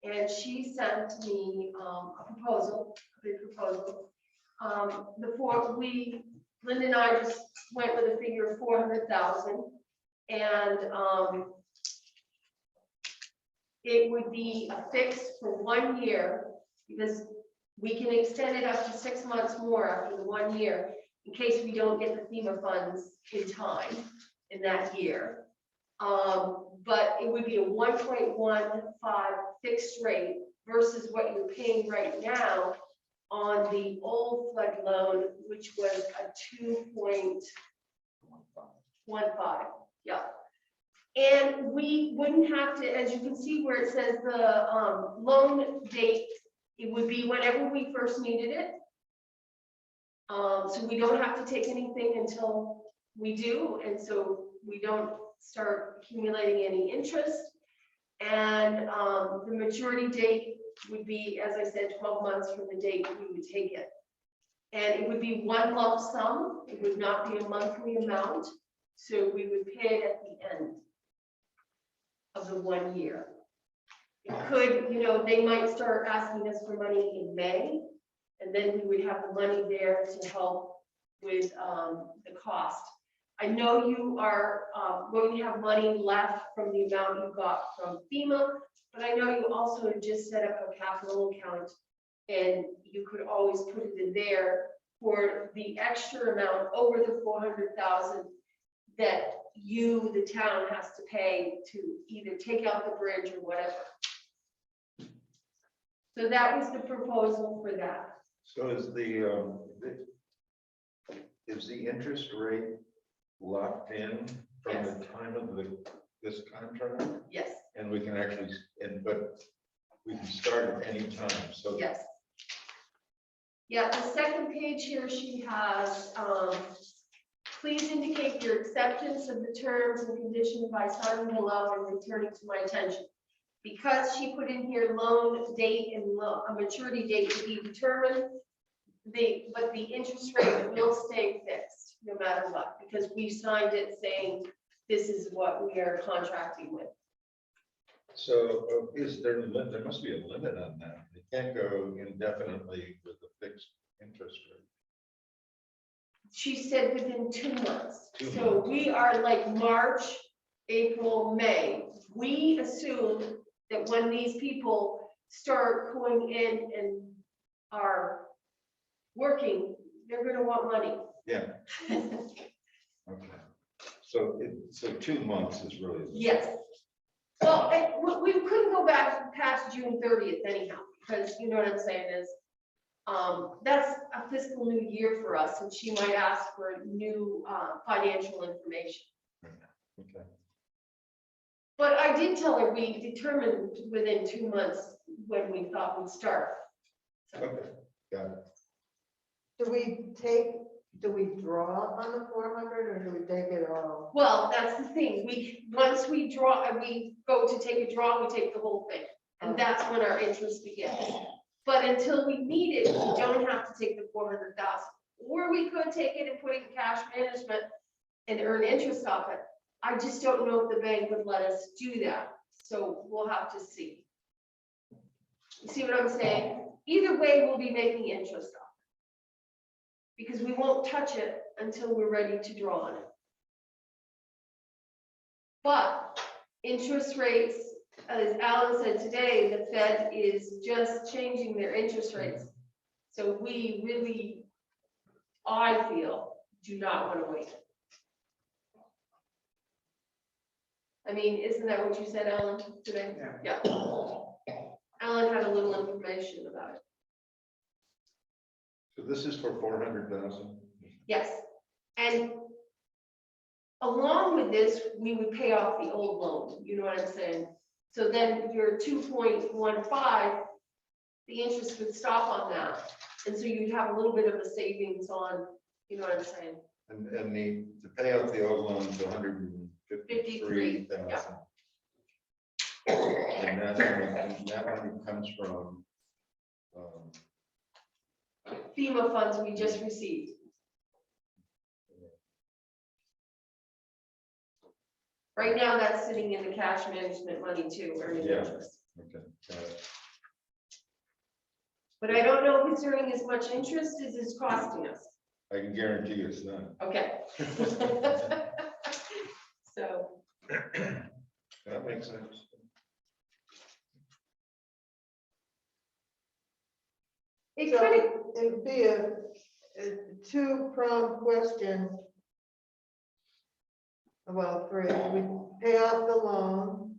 And she sent me a proposal, a big proposal. Linda and I just went with a figure of 400,000. And it would be a fix for 1 year, because we can extend it up to 6 months more after the 1 year in case we don't get the FEMA funds in time in that year. But it would be a 1.15 fixed rate versus what you're paying right now on the old flood loan, which was a 2.15. Yeah. And we wouldn't have to, as you can see where it says the loan date, it would be whenever we first needed it. So we don't have to take anything until we do, and so we don't start accumulating any interest. And the maturity date would be, as I said, 12 months from the date we would take it. And it would be one lump sum. It would not be a monthly amount. So we would pay it at the end of the 1 year. It could, they might start asking us for money in May, and then we would have the money there to help with the cost. I know you are going to have money left from the amount you got from FEMA, but I know you also just set up a capital account, and you could always put it in there for the extra amount over the 400,000 that you, the town, has to pay to either take out the bridge or whatever. So that was the proposal for that. So is the interest rate locked in from Yes. the time of this contract? Yes, And we can actually, but we can start at any time, so. yes. Yeah, the second page here, she has, please indicate your acceptance of the terms and conditions by signing below and returning to my attention. Because she put in here loan date and a maturity date to be determined, but the interest rate will stay fixed no matter what, because we signed it saying this is what we are contracting with. So is there must be a limit on that. It can't go indefinitely with a fixed interest rate. She said within 2 months. 2 So months. we are like March, April, May. We assume that when these people start going in and are working, they're going to want money. Yeah. Okay. So 2 months is really. Yes. Well, we couldn't go back past June 30th anyhow, because you know what I'm saying is, that's a fiscal new year for us, and she might ask for new financial information. Okay. But I did tell her we determined within 2 months when we thought we'd start. So, Okay, got it. Do we draw on the 400 or do we take it all? well, that's the thing, once we draw, and we go to take a draw, we take the whole thing, and that's when our interest begins. But until we need it, we don't have to take the 400,000, or we could take it and put it in cash management and earn interest off it. I just don't know if the bank would let us do that, so we'll have to see. You see what I'm saying? Either way, we'll be making interest off it. Because we won't touch it until we're ready to draw on it. But interest rates, as Alan said today, the Fed is just changing their interest rates. So we really, I feel, do not want to wait. I mean, isn't that what you said, Alan, today? Yeah. Alan had a little information about it. So this is for 400,000? Yes, and along with this, we would pay off the old loan, you know what I'm saying? So then your 2.15, the interest would stop on that. And so you'd have a little bit of a savings on, you know what I'm saying? And to pay off the old loan is 153,000. And that money comes from, FEMA funds we just received. Right now, that's sitting in the cash management money too, earning Yeah. interest. okay, got it. But I don't know if it's earning as much interest as it's costing us. I can guarantee you it's not. Okay. So, That makes sense. it So kind of, it'd be a two-pronged question. Well, three, do we pay off the loan?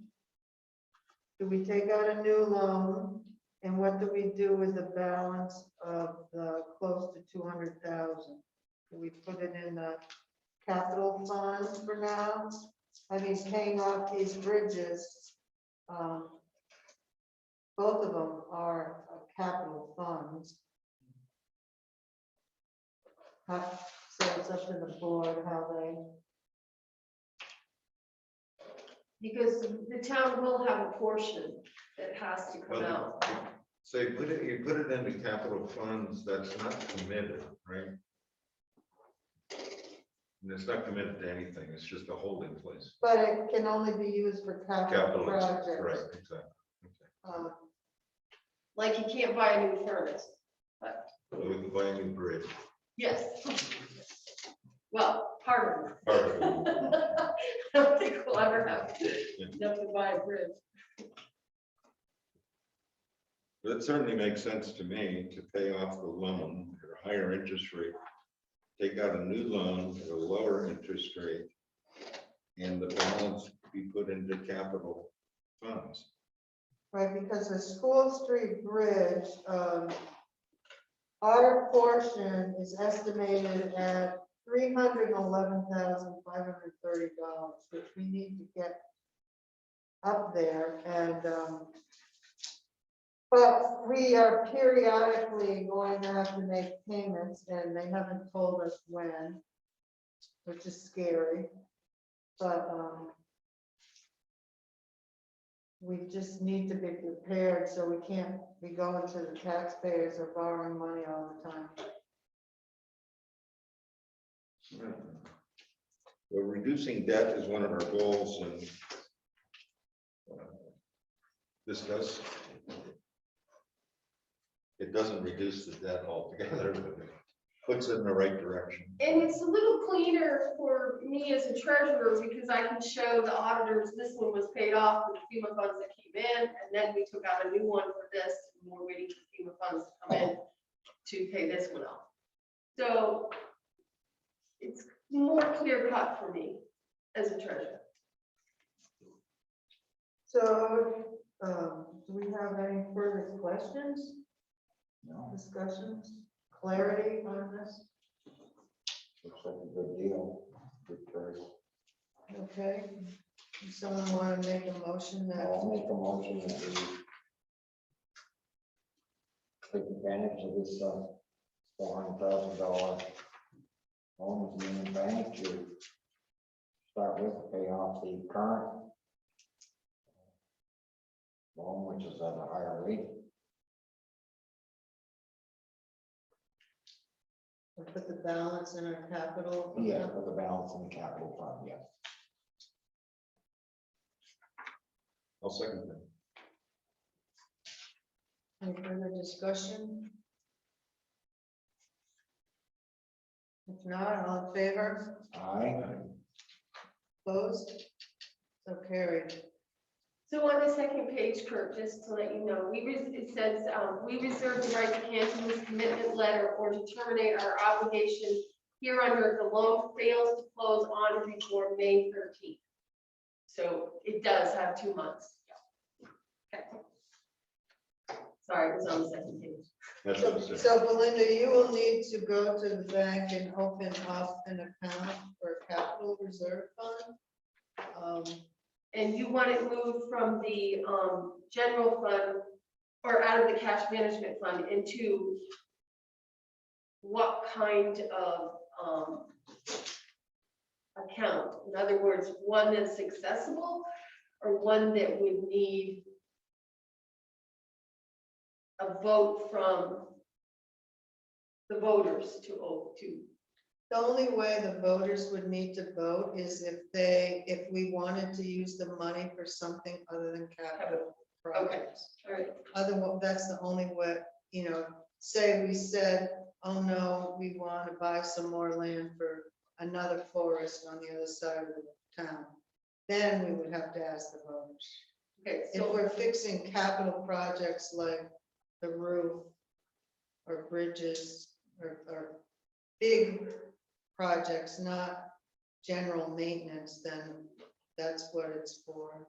Do we take out a new loan? And what do we do with the balance of the close to 200,000? Do we put it in the capital fund for now? I mean, paying off these bridges, both of them are capital funds. So it's up to the board how they. because the town will have a portion that has to come out. So you put it into capital funds, that's not committed, right? And it's not committed to anything, it's just a holding place. But it can only be used for capital Capital, projects. right, exactly. Okay. Like you can't buy a new furnace. So we can buy a new bridge. Yes. Well, part of it. Part of it. I don't think we'll ever have enough to buy a bridge. But it certainly makes sense to me to pay off the loan at a higher interest rate, take out a new loan at a lower interest rate, and the balance be put into capital funds. Right, because the School Street Bridge, our portion is estimated at $311,530, which we need to get up there. And but we are periodically going to have to make payments, and they haven't told us when, which is scary. But we just need to be prepared, so we can't be going to the taxpayers or borrowing money all the time. Well, reducing debt is one of our goals, and this doesn't reduce the debt altogether, but it puts it in the right direction. And it's a little cleaner for me as a treasurer because I can show the auditors, this one was paid off with FEMA funds that came in, and then we took out a new one for this, and we're waiting for FEMA funds to come in to pay this one off. So it's more clear cut for me as a treasurer. So, do we have any further questions, No, discussions, clarity on this? looks like a good deal. Good choice. Okay, does someone want to make a motion that, I'll make a motion that we take advantage of this, $400,000 loan with Union Bank to start with, pay off the current loan, which is at a higher rate. We'll put the balance in our capital. Yeah, for the balance in the capital fund, yeah. I'll second that. Any further discussion? If not, all in favor? Aye. Opposed? So carried. So on the second page, Kurt, just to let you know, it says, we reserve the right to cancel this commitment letter or to terminate our obligation here under if the loan fails to close on or before May 13th. So it does have 2 months. Okay. Sorry, it was on the second page. That's what it says. So Belinda, you will need to go to the bank and open up an account for a capital reserve fund. And you want it moved from the general fund or out of the cash management fund into what kind of account? In other words, one that's accessible or one that would need a vote from the voters to. The only way the voters would need to vote is if we wanted to use the money for something other than capital projects. All right. Otherwise, that's the only way, say we said, oh no, we want to buy some more land for another forest on the other side of the town. Then we would have to ask the voters. Okay, If so we're fixing capital projects like the roof or bridges or big projects, not general maintenance, then that's what it's for.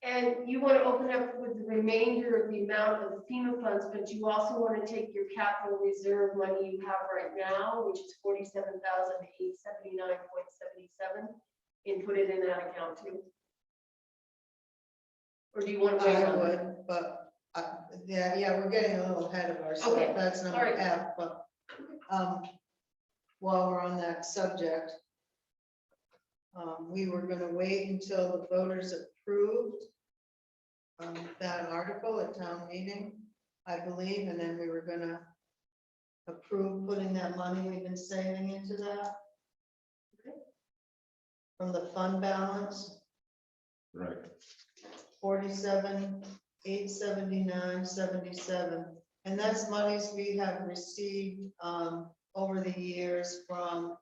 and you want to open up with the remainder of the amount of the FEMA funds, but you also want to take your capital reserve money you have right now, which is 47,879.77, and put it in that account too. Or do you want to wait I on it? would, but, yeah, we're getting a little ahead of ourselves. Okay, That's all number right. F, but, while we're on that subject, we were gonna wait until the voters approved that article at town meeting, I believe, and then we were gonna approve putting that money we've been saving into that. From the fund balance, Right. 47,879.77, and that's monies we have received over the years from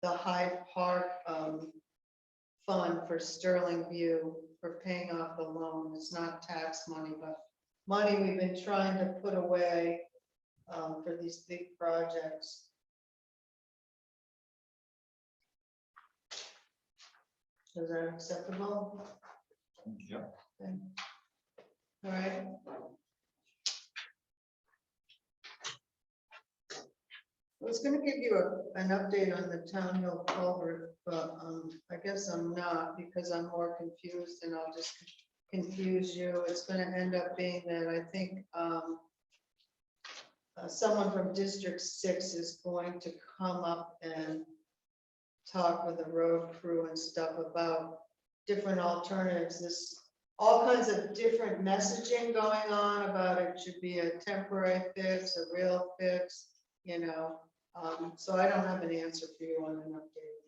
the Hyde Park fund for Sterling View for paying off the loan. It's not tax money, but money we've been trying to put away for these big projects. Is that acceptable? Yeah. Okay. All right. I was gonna give you an update on the Town Hill culvert, but I guess I'm not, because I'm more confused, and I'll just confuse you. It's gonna end up being that I think someone from District 6 is going to come up and talk with the road crew and stuff about different alternatives. This, all kinds of different messaging going on about it should be a temporary fix, a real fix, so I don't have an answer for you on an update.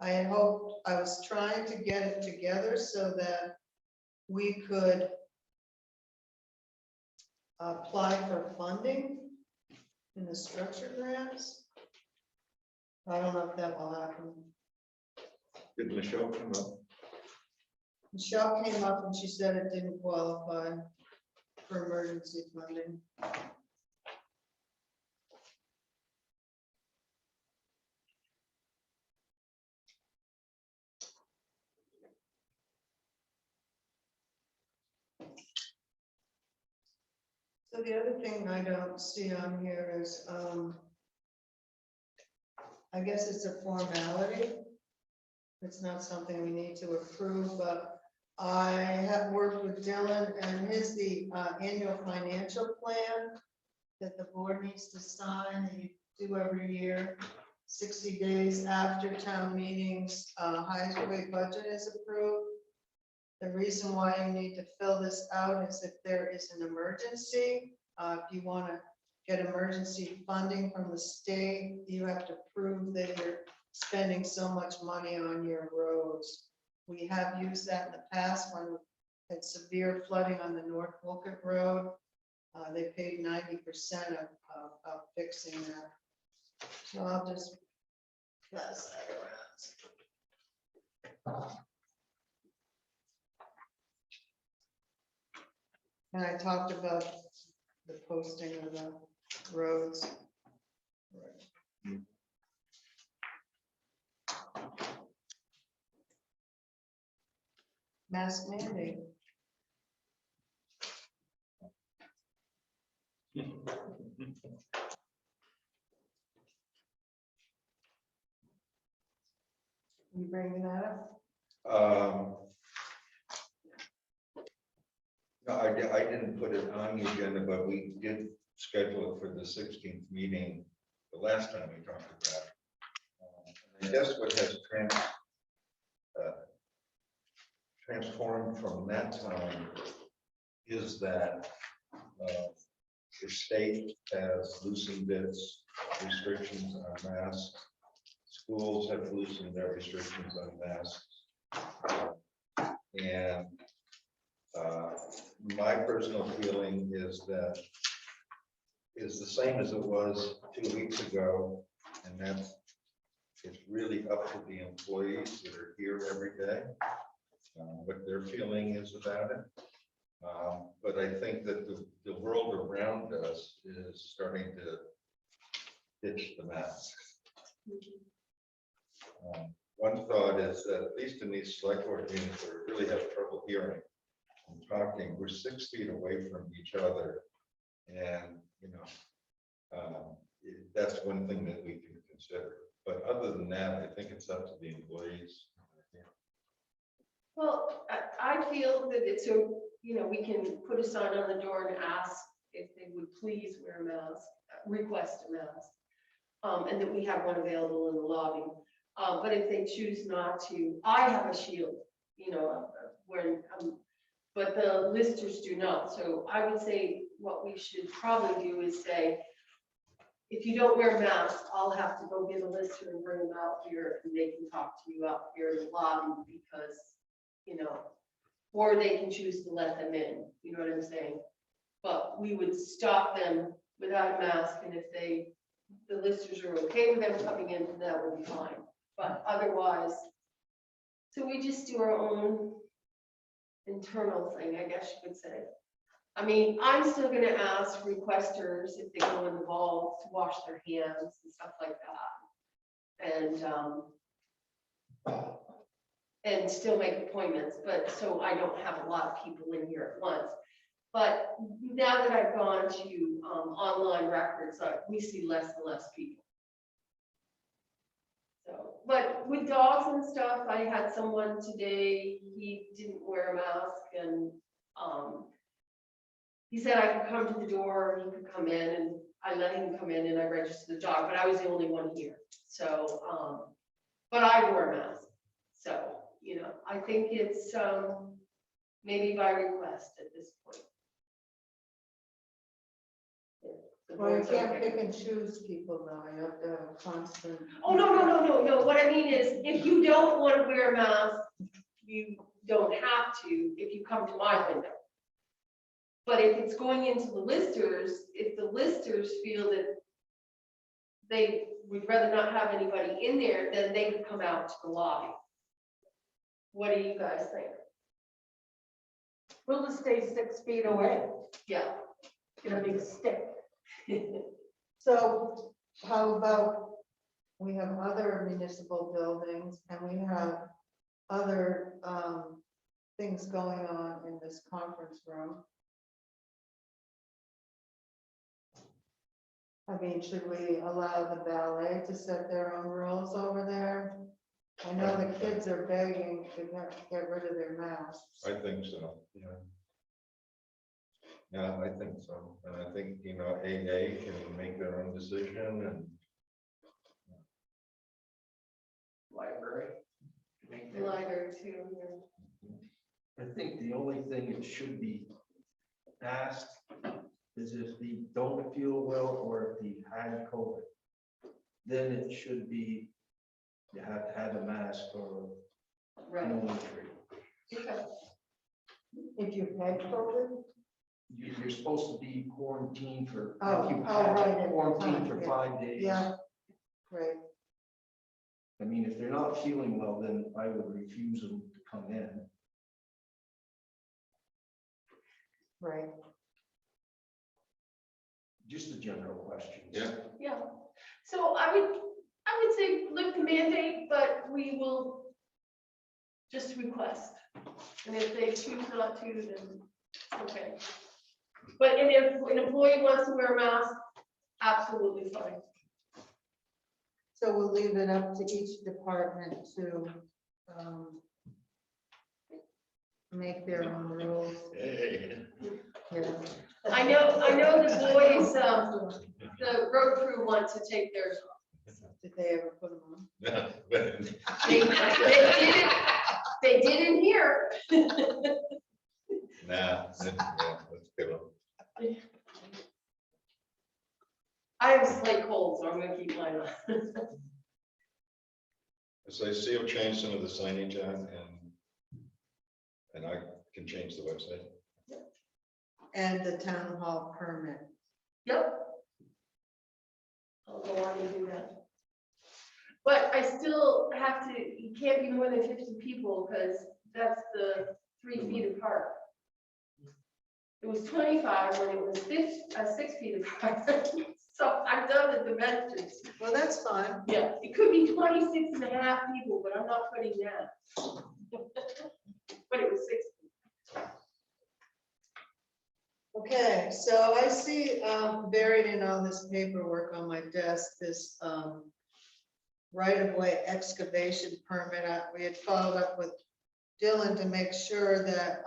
I had hoped, I was trying to get it together so that we could apply for funding in the structure grants. I don't know if that will happen. Did Michelle come up? Michelle came up and she said it didn't qualify for emergency funding. So the other thing I don't see on here is, I guess it's a formality. It's not something we need to approve, but I have worked with Dylan, and the annual financial plan that the board needs to sign, and you do every year, 60 days after town meetings, highway budget is approved. The reason why you need to fill this out is if there is an emergency. If you want to get emergency funding from the state, you have to prove that you're spending so much money on your roads. We have used that in the past when we had severe flooding on the North Wolcott Road. They paid 90% of fixing that. So I'll just pass that around. And I talked about the posting of the roads. Mask mandate. You bringing that up? No, I didn't put it on the agenda, but we did schedule it for the 16th meeting, the last time we talked about it. I guess what has transformed from that time is that the state has loosened its restrictions on masks. Schools have loosened their restrictions on masks. And my personal feeling is that is the same as it was 2 weeks ago, and that's it's really up to the employees that are here every day, what their feeling is about it. But I think that the world around us is starting to ditch the masks. One thought is that at least in these select board meetings where we really have trouble hearing and talking, we're 6 feet away from each other. And, that's one thing that we can consider. But other than that, I think it's up to the employees. Well, I feel that it's we can put a sign on the door and ask if they would please wear a mask, request a mask, and that we have one available in the lobby. But if they choose not to, I have a shield, but the listers do not. So I would say what we should probably do is say, if you don't wear a mask, I'll have to go get a lister and bring them out here and they can talk to you out here in the lobby because, or they can choose to let them in, you know what I'm saying? But we would stop them without a mask, and if the listers are okay with them coming in, that would be fine. But otherwise, so we just do our own internal thing, I guess you could say. I mean, I'm still gonna ask requesters if they go in the vault to wash their hands and stuff like that. And still make appointments, but so I don't have a lot of people in here at once. But now that I've gone to online records, we see less and less people. So, but with dogs and stuff, I had someone today, he didn't wear a mask, and he said I could come to the door, he could come in, and I let him come in and I registered the dog, but I was the only one here. So, but I wore a mask. So, I think it's maybe by request at this point. Well, you can't pick and choose people though. You have to have a constant. Oh, no. What I mean is, if you don't want to wear a mask, you don't have to if you come to my window. But if it's going into the listers, if the listers feel that they would rather not have anybody in there, then they could come out to the lobby. What do you guys think? We'll just stay 6 feet away. Yeah. Get a big stick. So how about, we have other municipal buildings and we have other things going on in this conference room. I mean, should we allow the ballet to set their own rules over there? I know the kids are begging to get rid of their masks. I think so, yeah. Yeah, I think so. And I think, you know, AA can make their own decision and Library. Make that- Library too. Yeah. I think the only thing that should be asked is if they don't feel well or if they had COVID. Then it should be, you have to have a mask or Right. no entry. Okay. If you've had COVID, You're supposed to be quarantined for, Oh, if you oh, have right, at the quarantined time, for yeah. 5 days. yeah, right, I mean, if they're not feeling well, then I would refuse them to come in. right. Just the general questions. yeah. Yeah. So I would say lift the mandate, but we will just request. And if they choose not to, then okay. But and if an employee wants to wear a mask, absolutely fine. So we'll leave it up to each department to make their own rules. Hey. Yeah. I know the boys, the road crew want to take theirs off. Did they ever put them on? They did it, they did in here. Nah, yeah, let's go. I have a slight cold, so I'm gonna keep mine on. So I see you'll change some of the signage on and I can change the website. And the town hall permit. Yep. I'll go on and do that. But I still have to, you can't be more than 50 people because that's the 3 feet apart. It was 25 when it was 6 feet apart. So I've done the dimensions. Well, that's fine. Yeah, it could be 26 and a half people, but I'm not putting that. But it was 6. Okay, so I see buried in all this paperwork on my desk, this right-of-way excavation permit. We had followed up with Dylan to make sure that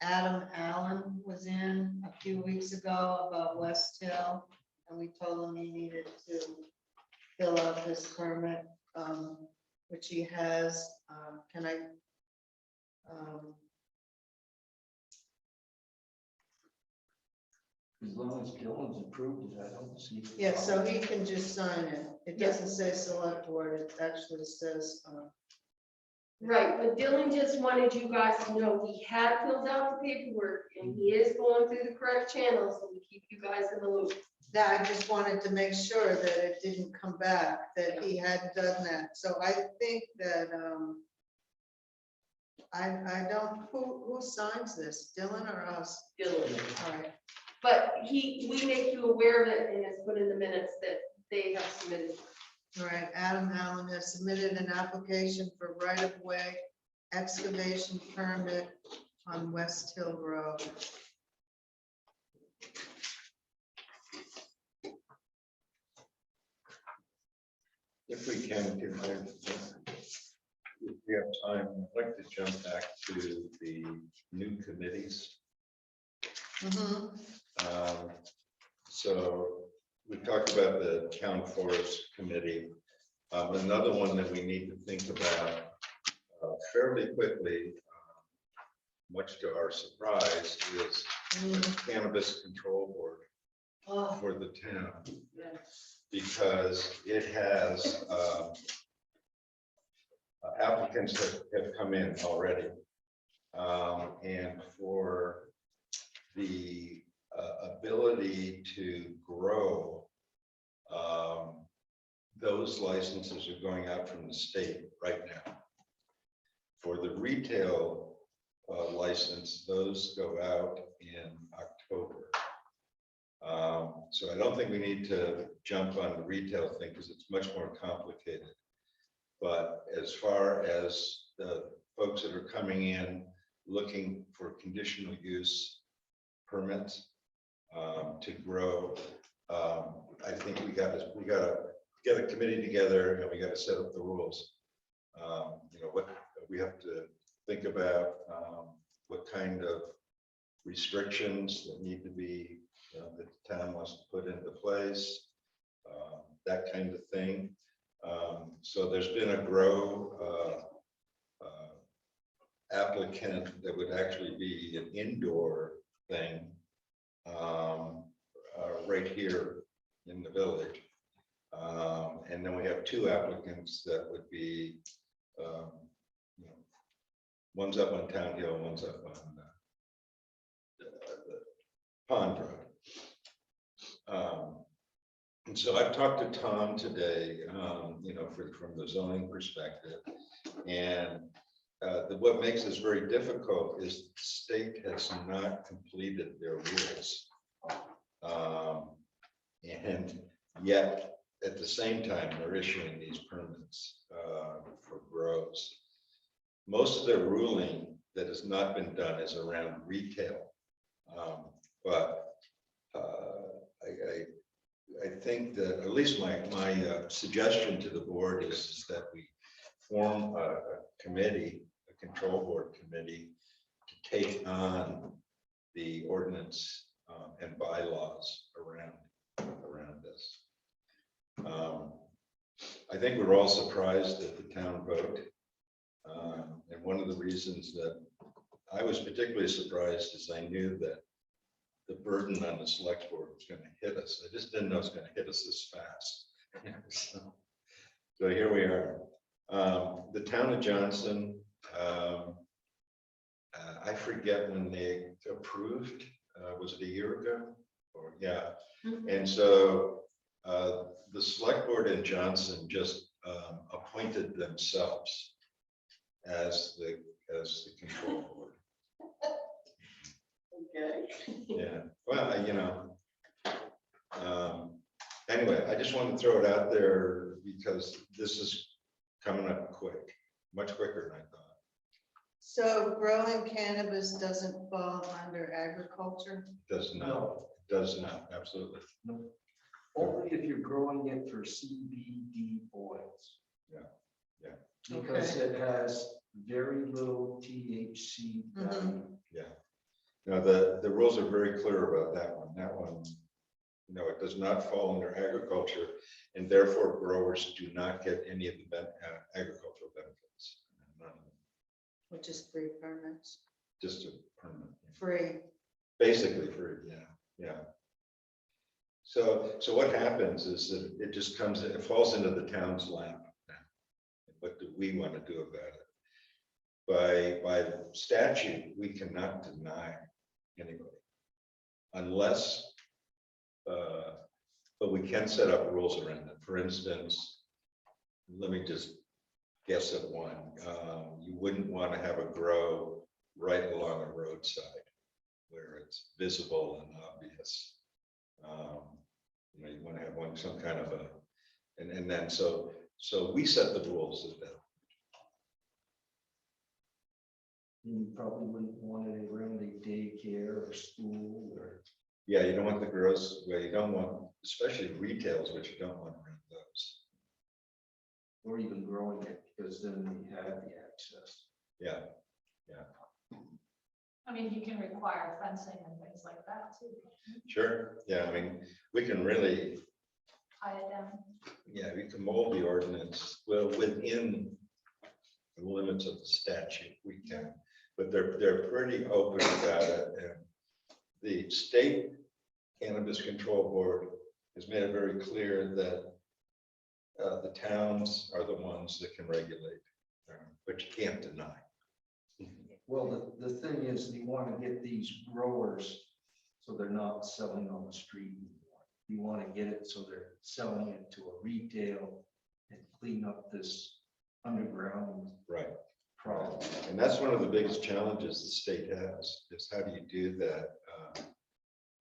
Adam Allen was in a few weeks ago about West Hill. And we told him he needed to fill out this permit, which he has. Can I? As long as Dylan's approved it, I don't see. Yeah, so he can just sign it. It doesn't say select board, it actually says, Right, but Dylan just wanted you guys to know he had filled out the paperwork and he is going through the correct channels, so we keep you guys in the loop. that I just wanted to make sure that it didn't come back, that he hadn't done that. So I think that, I don't, who signs this, Dylan or us? Dylan. All right, But we make you aware of it and it's put in the minutes that they have submitted. all right. Adam Allen has submitted an application for right-of-way excavation permit on West Hill Road. If we can, if we have time, I'd like to jump back to the new committees. Mhm. So we talked about the town forest committee. Another one that we need to think about fairly quickly, much to our surprise, is the cannabis control board Oh, for the town, yes. because it has applicants that have come in already. And for the ability to grow, those licenses are going out from the state right now. For the retail license, those go out in October. So I don't think we need to jump on the retail thing because it's much more complicated. But as far as the folks that are coming in looking for conditional use permits to grow, I think we got to get a committee together and we got to set up the rules. You know, what we have to think about, what kind of restrictions that need to be, that the town wants to put into place, that kind of thing. So there's been a applicant that would actually be an indoor thing right here in the village. And then we have two applicants that would be, you know, one's up on Town Hill, one's up on the Pond Road. And so I've talked to Tom today, you know, from the zoning perspective, and what makes this very difficult is the state has not completed their rules. And yet, at the same time, they're issuing these permits for grows. Most of their ruling that has not been done is around retail. But I think that, at least my suggestion to the board is that we form a committee, a control board committee, to take on the ordinance and bylaws around this. I think we're all surprised at the town vote. And one of the reasons that I was particularly surprised is I knew that the burden on the select board was going to hit us. I just didn't know it was going to hit us this fast. So here we are. The town of Johnson, I forget when they approved, was it a year ago? Or yeah. And so the select board in Johnson just appointed themselves as the control board. Okay. Yeah, well, you know, anyway, I just wanted to throw it out there because this is coming up quick, much quicker than I thought. So growing cannabis doesn't fall under agriculture? Does not, No. does not, absolutely. No. Only if you're growing it for CBD oils. Yeah, yeah. Because it has very little THC value. Yeah. Now, the rules are very clear about that one. That one, you know, it does not fall under agriculture, and therefore growers do not get any of the agricultural benefits. None of them. Which is free permits, Just a permit. free. Basically free, yeah, yeah. So what happens is that it just comes, it falls into the town's lap. What do we want to do about it? By statute, we cannot deny anybody unless, but we can set up rules around it. For instance, let me just guess at one. You wouldn't want to have a grow right along a roadside where it's visible and obvious. You know, you want to have one, some kind of a, and then so we set the rules of that. You probably wouldn't want it around a daycare or school or. Yeah, you don't want the gross, well, you don't want, especially retails, which you don't want around those. Or even growing it, because then you have the access. Yeah, I mean, you can require fencing and things like that too. sure. Yeah, I mean, we can really, Tie it down. yeah, we can mold the ordinance, well, within the limits of the statute, we can, but they're pretty open about it. And the state cannabis control board has made it very clear that the towns are the ones that can regulate, but you can't deny. Well, the thing is, you want to get these growers so they're not selling on the street anymore. You want to get it so they're selling it to a retail and clean up this underground Right. problem. And that's one of the biggest challenges the state has, is how do you do that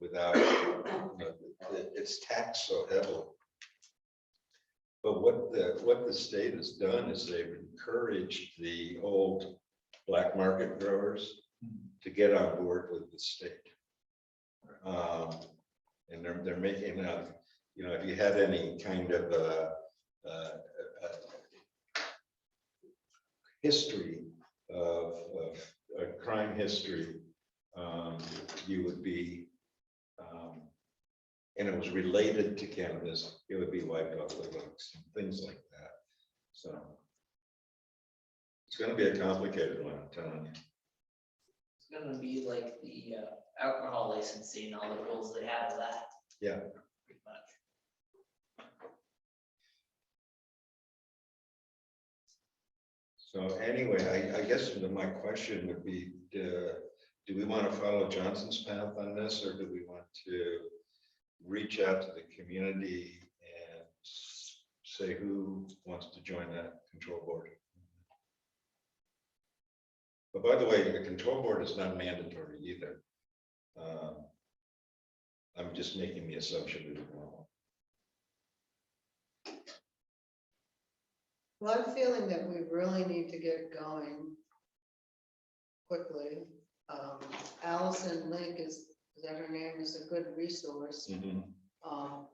without, you know, it's taxed so heavily. But what the state has done is they've encouraged the old black market growers to get on board with the state. And they're making you know, if you had any kind of history of a crime history you would be, and it was related to cannabis, it would be wiped off the books, and things like that. So it's gonna be a complicated one, I'm telling you. It's gonna be like the alcohol licensing, all the rules they have of that. Yeah. Pretty much. So anyway, I guess my question would be, do we want to follow Johnson's path on this, or do we want to reach out to the community and say who wants to join that control board? But by the way, the control board is not mandatory either. I'm just making the assumption that it won't. Well, I'm feeling that we really need to get going quickly. Allison Link is that her name, is a good resource. I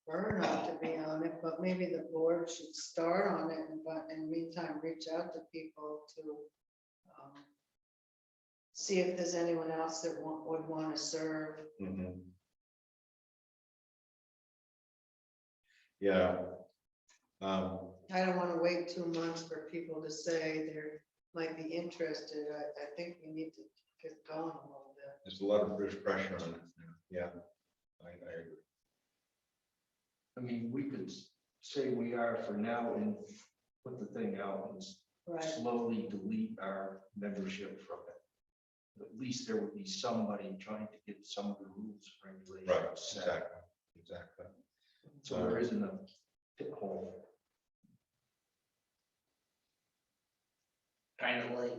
prefer not to be on it, but maybe the board should start on it, but in the meantime, reach out to people to see if there's anyone else that would want to serve. Yeah. I don't want to wait 2 months for people to say they might be interested. I think we need to get going a little bit. There's a lot of pressure on it. Yeah, I agree. I mean, we could say we are for now and put the thing out and Right. slowly delete our membership from it. At least there would be somebody trying to get some of the rules and regulations. Right, set. exactly. So there isn't a pitfall. Kind of like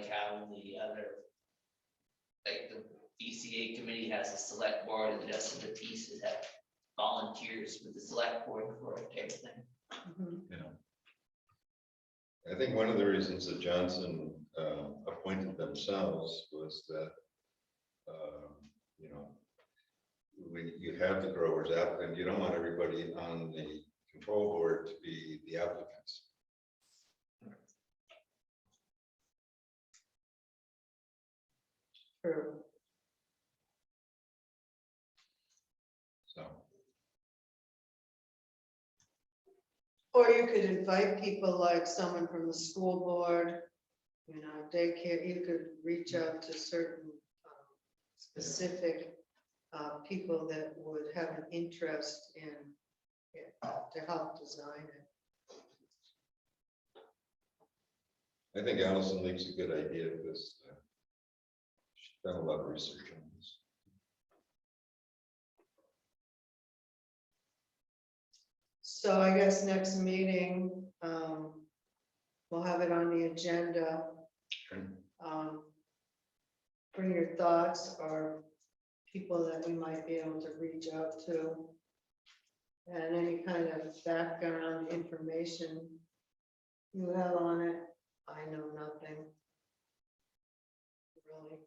how the other, like the ECA committee has a select board and the rest of the pieces have volunteers with the select board for everything. You know, I think one of the reasons that Johnson appointed themselves was that, you know, when you have the growers applicant, you don't want everybody on the control board to be the applicants. True. So, Or you could invite people like someone from the school board, you know, daycare, you could reach out to certain specific people that would have an interest in it, to help design it. I think Allison Leake's a good idea because she's done a lot of research on this. So I guess next meeting, we'll have it on the agenda. Bring your thoughts or people that we might be able to reach out to. And any kind of background information you have on it. I know nothing. Really.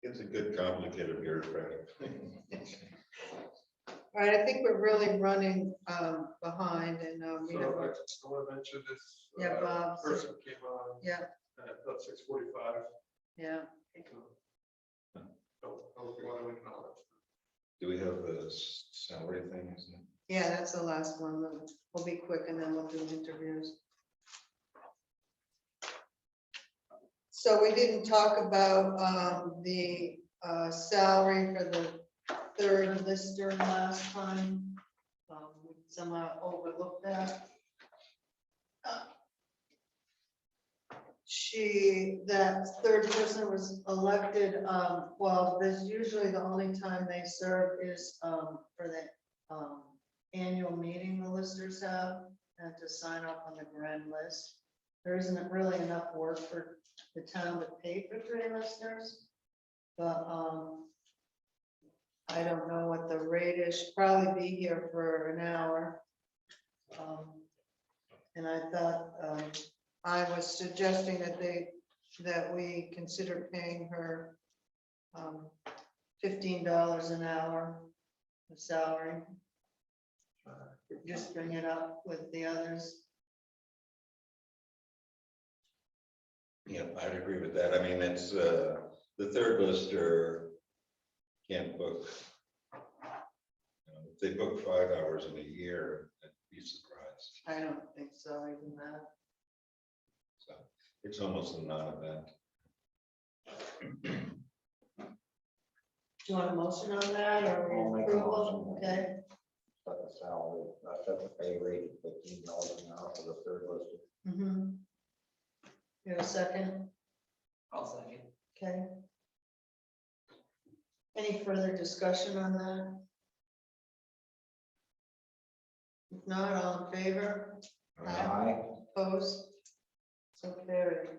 It's a good complicated bureaucratic thing. All right, I think we're really running behind and we have, So I just want to mention this. Yeah, Bob. Person came on yeah, at about 6:45. yeah. So I hope you want to acknowledge. Do we have the salary thing? Isn't it? Yeah, that's the last one. We'll be quick and then we'll do interviews. So we didn't talk about the salary for the third lister last time. We somehow overlooked that. That third person was elected, well, this usually the only time they serve is for the annual meeting the listers have, and to sign up on the grand list. There isn't really enough work for the town to pay for 3 listeners, but I don't know what the rate is. Should probably be here for an hour. And I thought I was suggesting that we consider paying her $15 an hour of salary. Just bring it up with the others. Yeah, I'd agree with that. I mean, it's, the third lister can't book. If they book 5 hours in a year, I'd be surprised. I don't think so, even that. So it's almost a non-event. Do you want a motion on that I'll or make a approval? motion. Okay, Set the salary, set the pay rate at $15 an hour for the third lister. mm-hmm. You have a second? I'll second. Okay. Any further discussion on that? If not, all in favor? Aye. Opposed? So carried.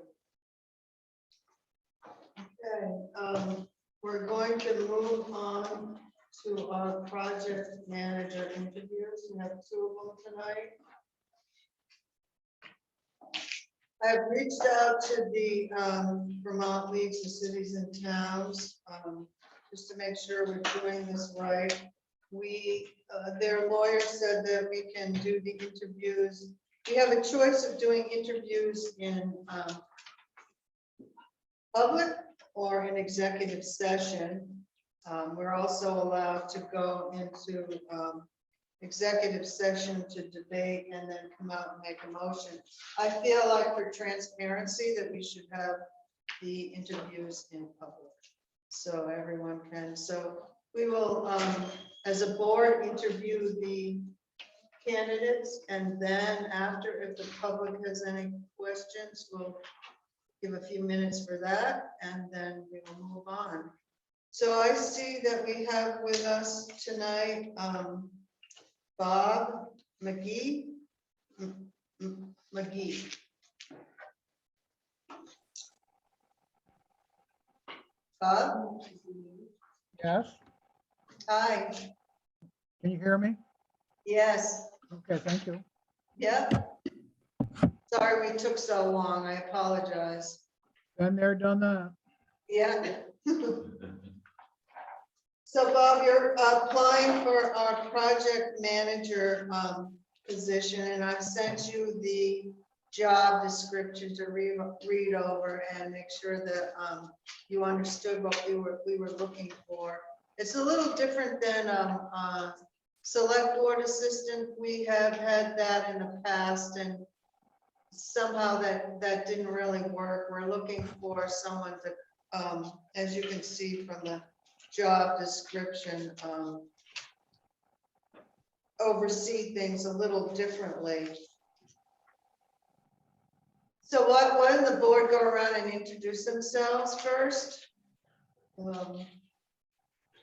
Okay, we're going to move on to our project manager interviews. We have 2 of them tonight. I've reached out to the Vermont Leagues of Cities and Towns, just to make sure we're doing this right. Their lawyer said that we can do the interviews. We have a choice of doing interviews in public or an executive session. We're also allowed to go into executive session to debate and then come out and make a motion. I feel like for transparency that we should have the interviews in public, so everyone can. So we will, as a board, interview the candidates, and then after, if the public has any questions, we'll give a few minutes for that, and then we will move on. So I see that we have with us tonight, Bob McGee. McGee. Bob, Yes, hi, can you hear me? yes, Okay, thank you. yeah. Sorry we took so long, I apologize. Been there, done that. Yeah. So Bob, you're applying for our project manager position, and I've sent you the job description to read over and make sure that you understood what we were looking for. It's a little different than select board assistant. We have had that in the past, and somehow that didn't really work. We're looking for someone to, as you can see from the job description, oversee things a little differently. So why don't the board go around and introduce themselves first?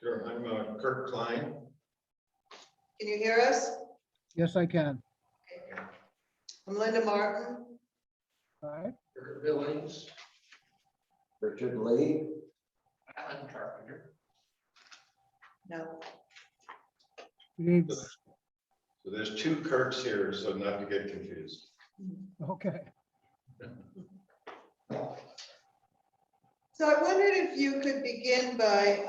Sure, I'm Kurt Klein. Can you hear us? Yes, I can. I'm Linda Martin. All right, Kurt Billings. Richard Lee. Alan Carpenter. No. good evening. So there's 2 Kurts here, so not to get confused. Okay, So I wondered if you could begin by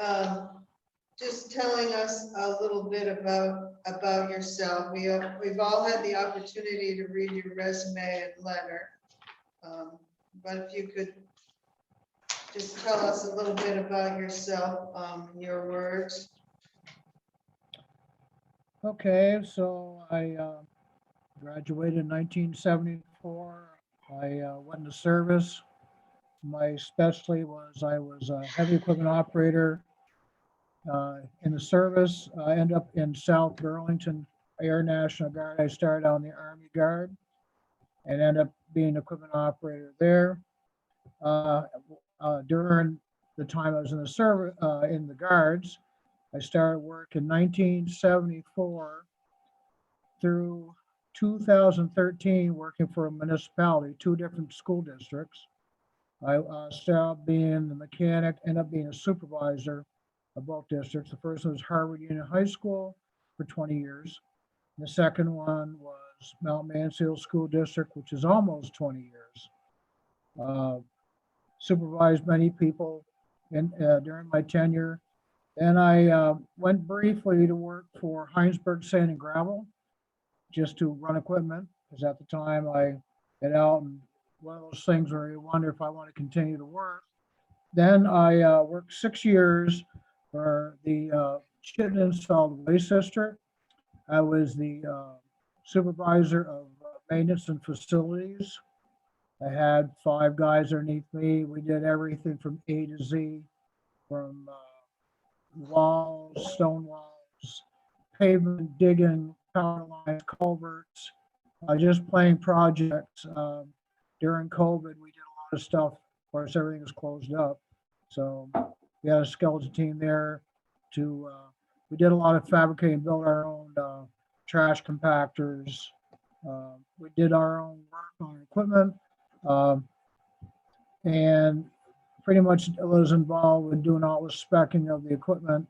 just telling us a little bit about yourself. We've all had the opportunity to read your resume and letter. But if you could just tell us a little bit about yourself, in your words. okay, so I graduated in 1974. I went into service. My specialty was I was a heavy equipment operator in the service. I ended up in South Burlington Air National Guard. I started on the Army Guard and ended up being an equipment operator there. During the time I was in the service, in the guards, I started work in 1974 through 2013, working for a municipality, 2 different school districts. I started being the mechanic, ended up being a supervisor of both districts. The first one was Harvard Union High School for 20 years. The second one was Mount Mansfield School District, which is almost 20 years. Supervised many people during my tenure. Then I went briefly to work for Heinsberg Sand and Gravel, just to run equipment, because at the time I get out and one of those things where you wonder if I want to continue to work. Then I worked 6 years for the Chittenden Solid Waste District. I was the supervisor of maintenance and facilities. I had 5 guys underneath me. We did everything from A to Z, from walls, stone walls, pavement digging, power lines, culverts, just plain projects. During COVID, we did a lot of stuff. Of course, everything was closed up. So we had a skeleton team there to, we did a lot of fabricating, built our own trash compactors. We did our own work on equipment. And pretty much was involved with doing all the specing of the equipment.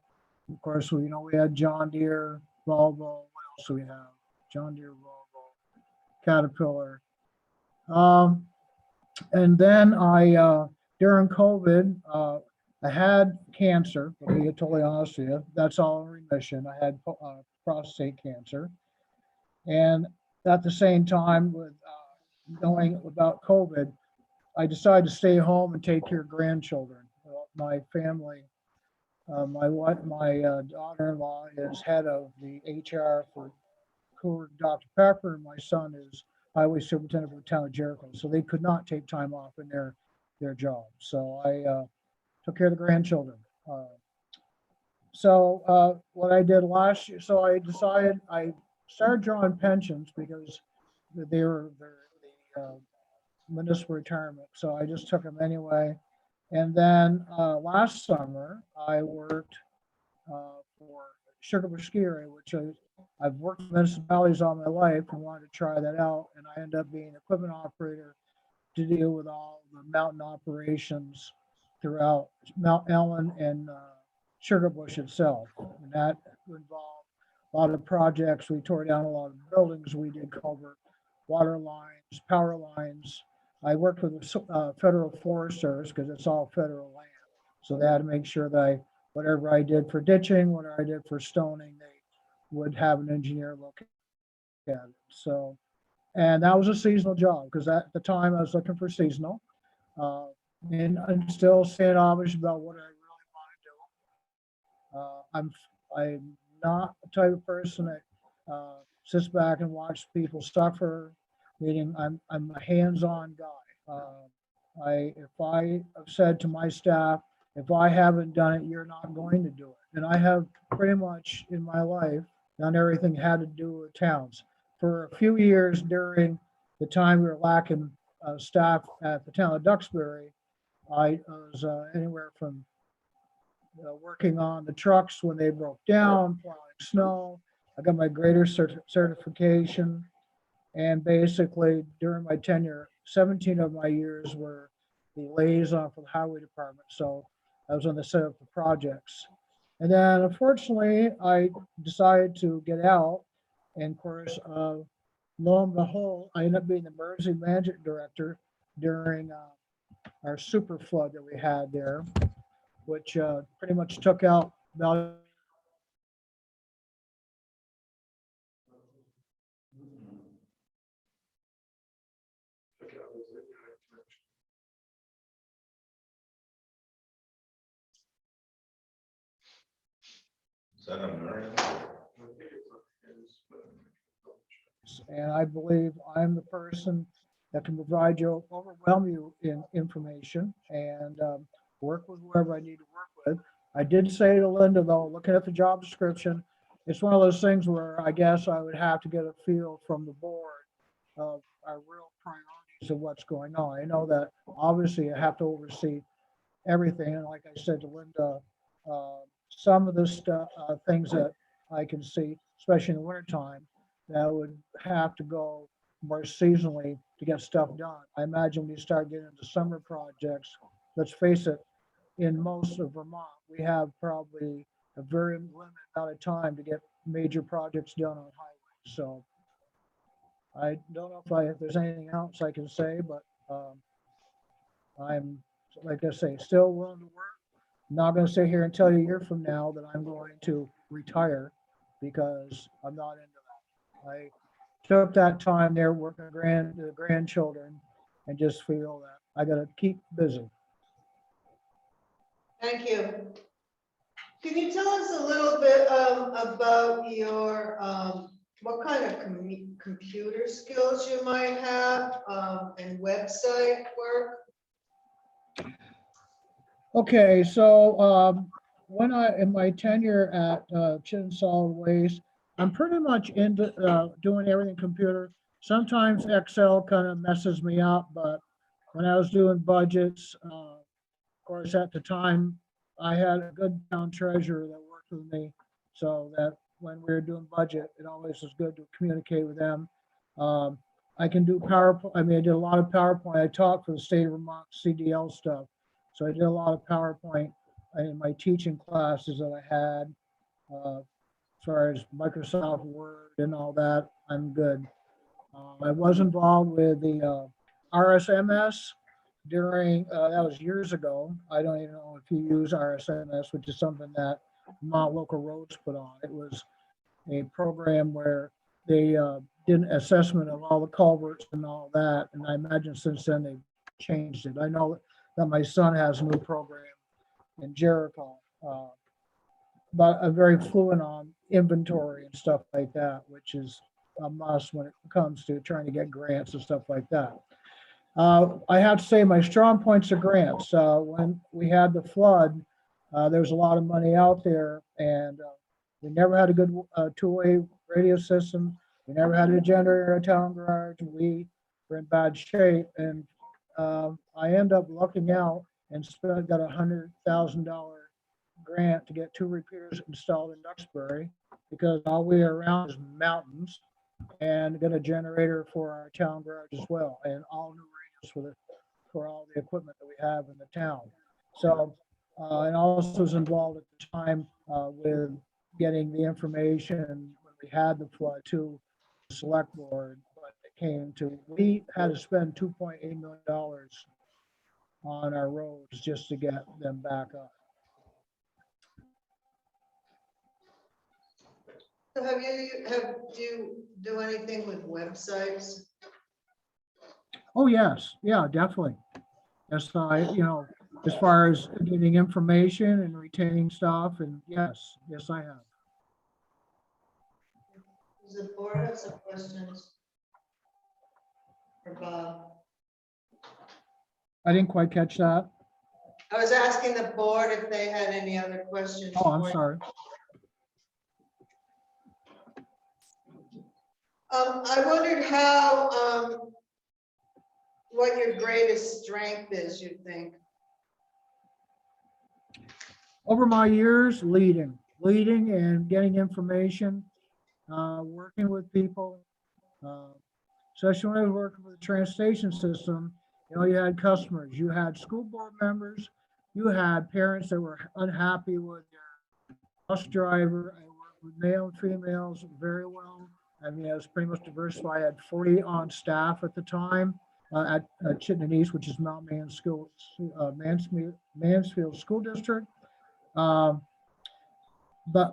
Of course, we had John Deere, Volvo. What else do we have? John Deere, Volvo, Caterpillar. And then during COVID, I had cancer. To be totally honest with you, that's all in remission. I had prostate cancer, and at the same time, with knowing about COVID, I decided to stay home and take care of grandchildren. My family, my daughter-in-law is head of the HR for Dr. Pepper, and my son is highway superintendent for the town of Jericho. So they could not take time off in their job. So I took care of the grandchildren. What I did last year, so I decided I started drawing pensions because they're the municipal retirement. So I just took them anyway. And then last summer, I worked for Sugar Ski Area, which I've worked in municipalities all my life and wanted to try that out. And I ended up being an equipment operator to deal with all the mountain operations throughout Mount Ellen and Sugar Bush itself. And that involved a lot of projects. We tore down a lot of buildings. We did culvert, water lines, power lines. I worked with the federal Forest Service because it's all federal land. So they had to make sure that whatever I did for ditching, whatever I did for stoning, they would have an engineer look at it. So, and that was a seasonal job because at the time I was looking for seasonal. And I'm still staying obvious about what I really want to do. I'm not the type of person that sits back and watches people suffer. Meaning I'm a hands-on guy. If I have said to my staff, if I haven't done it, you're not going to do it. And I have pretty much in my life done everything had to do with towns. For a few years during the time we were lacking staff at the town of Duxbury, I was anywhere from working on the trucks when they broke down, plowing snow. I got my grader certification. And basically, during my tenure, 17 of my years were the liaison for the highway department. So I was on the set up the projects. And then unfortunately, I decided to get out. And of course, lo and behold, I ended up being the emergency management director during our super flood that we had there, which pretty much took out about Is that a Marion? and I believe I'm the person that can provide you, overwhelm you in information and work with whoever I need to work with. I did say to Linda, though, looking at the job description, it's one of those things where I guess I would have to get a feel from the board of our real priorities of what's going on. I know that obviously I have to oversee everything. And like I said to Linda, some of the stuff, things that I can see, especially in the wintertime, that would have to go more seasonally to get stuff done. I imagine when you start getting into summer projects, let's face it, in most of Vermont, we have probably a very limited amount of time to get major projects done on highways. So I don't know if there's anything else I can say, but I'm, like I say, still willing to work. I'm not going to sit here and tell you a year from now that I'm going to retire because I'm not into that. I took that time there working with the grandchildren and just feel that I gotta keep busy. Thank you. Can you tell us a little bit about your, what kind of computer skills you might have, and website work? Okay, so when in my tenure at Chittenden Solid Waste, I'm pretty much into doing everything computer. Sometimes Excel kind of messes me up, but when I was doing budgets, of course, at the time, I had a good town treasurer that worked with me, so that when we were doing budget, it always was good to communicate with them. I can do PowerPoint. I mean, I did a lot of PowerPoint. I taught for the state of Vermont CDL stuff. So I did a lot of PowerPoint in my teaching classes that I had. As far as Microsoft Word and all that, I'm good. I was involved with the RSMS during, that was years ago. I don't even know if you use RSMS, which is something that Vermont Local Roads put on. It was a program where they did an assessment of all the culverts and all that. And I imagine since then they've changed it. I know that my son has a new program in Jericho, but I'm very fluent on inventory and stuff like that, which is a must when it comes to trying to get grants and stuff like that. I have to say my strong points are grants. When we had the flood, there was a lot of money out there, and we never had a good two-way radio system. We never had a generator in a town garage. We were in bad shape, and I end up lucking out and got $100,000 grant to get 2 repeaters installed in Duxbury, because all we are around is mountains, and get a generator for our town garage as well, and all new radios for all the equipment that we have in the town. So, and also was involved at the time with getting the information when we had the flood to the select board. But it came to, we had to spend $2.8 million on our roads just to get them back up. So do you do anything with websites? Oh, yes. Yeah, definitely. Yes, as far as getting information and retaining stuff, and yes, I have. Does the board have some questions for Bob? I didn't quite catch that. I was asking the board if they had any other questions. Oh, I'm for you. sorry. I wondered how, what your greatest strength is, you think? Over my years, leading and getting information, working with people, especially when I was working with the transportation system. You had customers, you had school board members, you had parents that were unhappy with their bus driver. I worked with male and females very well. I mean, I was pretty much diversified. I had 40 on staff at the time at Chittenden East, which is Mount Mansfield School District. But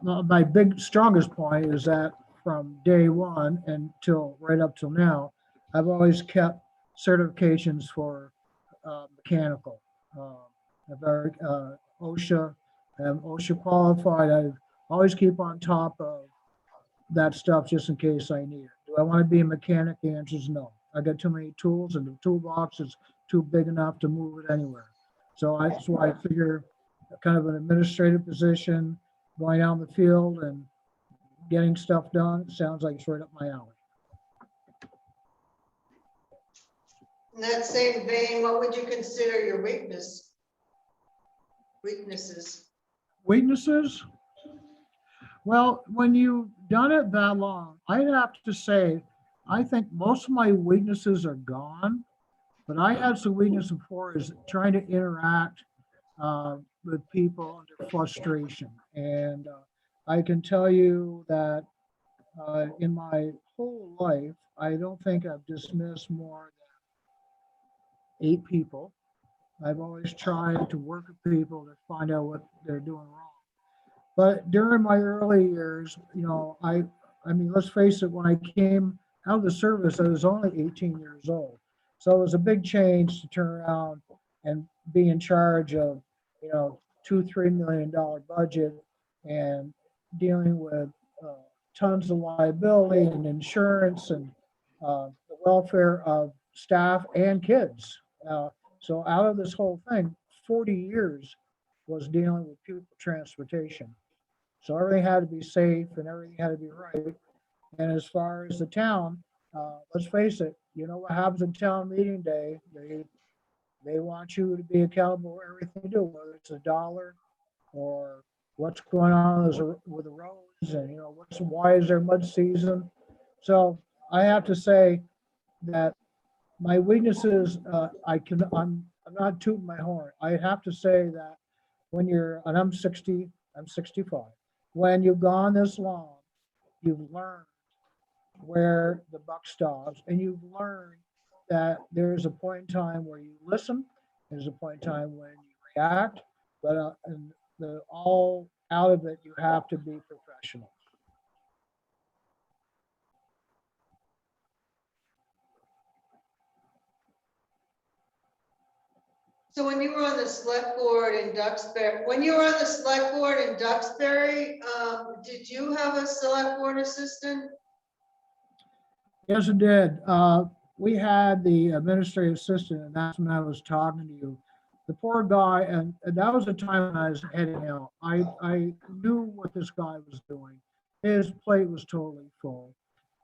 my big strongest point is that from day one until right up till now, I've always kept certifications for mechanical. OSHA, I'm OSHA qualified. I always keep on top of that stuff just in case I need it. Do I want to be a mechanic? The answer is no. I got too many tools, and the toolbox is too big enough to move it anywhere. So that's why I figure kind of an administrative position, going out in the field and getting stuff done, sounds like it's right up my alley. In that same vein, what would you consider your weaknesses? Weaknesses? Well, when you've done it that long, I'd have to say, I think most of my weaknesses are gone, but I had some weakness before is trying to interact with people under frustration. And I can tell you that in my whole life, I don't think I've dismissed more than 8 people. I've always tried to work with people to find out what they're doing wrong. But during my early years, I mean, let's face it, when I came out of the service, I was only 18 years old. So it was a big change to turn around and be in charge of, $2-3 million budget and dealing with tons of liability and insurance and the welfare of staff and kids. So out of this whole thing, 40 years was dealing with pupil transportation. So everything had to be safe and everything had to be right. And as far as the town, let's face it, you know what happens at town meeting day? They want you to be accountable for everything you do, whether it's a dollar or what's going on with the roads and, why is there mud season? So I have to say that my weaknesses, I'm not tooting my horn. I have to say that and I'm 60, I'm 65. When you've gone this long, you've learned where the buck stops, and you've learned that there's a point in time where you listen, there's a point in time when you react, but and all out of it, you have to be professional. So when you were on the select board in Duxbury, did you have a select board assistant? Yes, it did. We had the administrative assistant, and that's when I was talking to you. The poor guy, and that was the time when I was heading out. I knew what this guy was doing. His plate was totally full.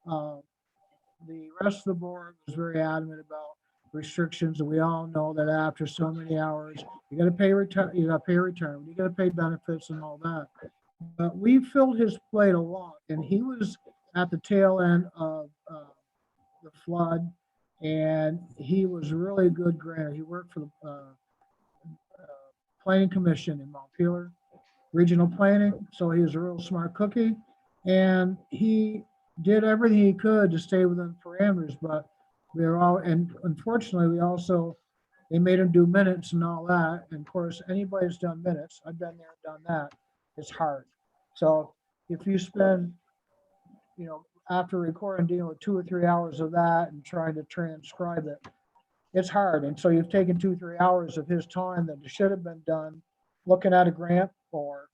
The rest of the board was very adamant about restrictions, and we all know that after so many hours, you got to pay retirement, you got to pay benefits and all that. But we filled his plate a lot, and he was at the tail end of the flood, and he was really a good grantor. He worked for the Planning Commission in Montpelier, regional planning, so he was a real smart cookie, and he did everything he could to stay within parameters, but and unfortunately, they made him do minutes and all that, and of course, anybody who's done minutes, I've been there, done that, it's hard. So if you spend, after recording, dealing with 2 or 3 hours of that and trying to transcribe it, it's hard. And so you've taken 2-3 hours of his time that should have been done looking at a grant or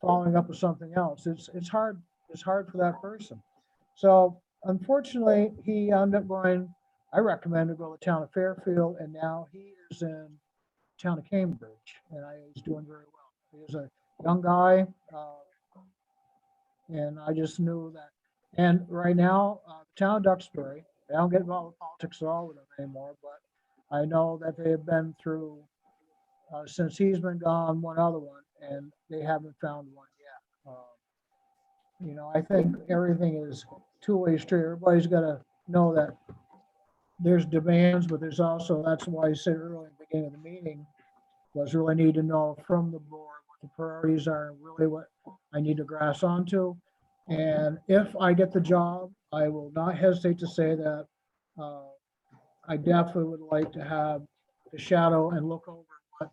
following up with something else. It's hard. It's hard for that person. So unfortunately, he ended up going, I recommend to go to the town of Fairfield, and now he is in town of Cambridge, and he's doing very well. He's a young guy, and I just knew that. And right now, the town of Duxbury, I don't get involved with politics at all with them anymore, but I know that they have been through, since he's been gone, one other one, and they haven't found one yet. I think everything is two-way street. Everybody's got to know that there's demands, but there's also, that's why I said earlier at the beginning of the meeting, was really need to know from the board what the priorities are and really what I need to grasp onto. And if I get the job, I will not hesitate to say that I definitely would like to have the shadow and look over what,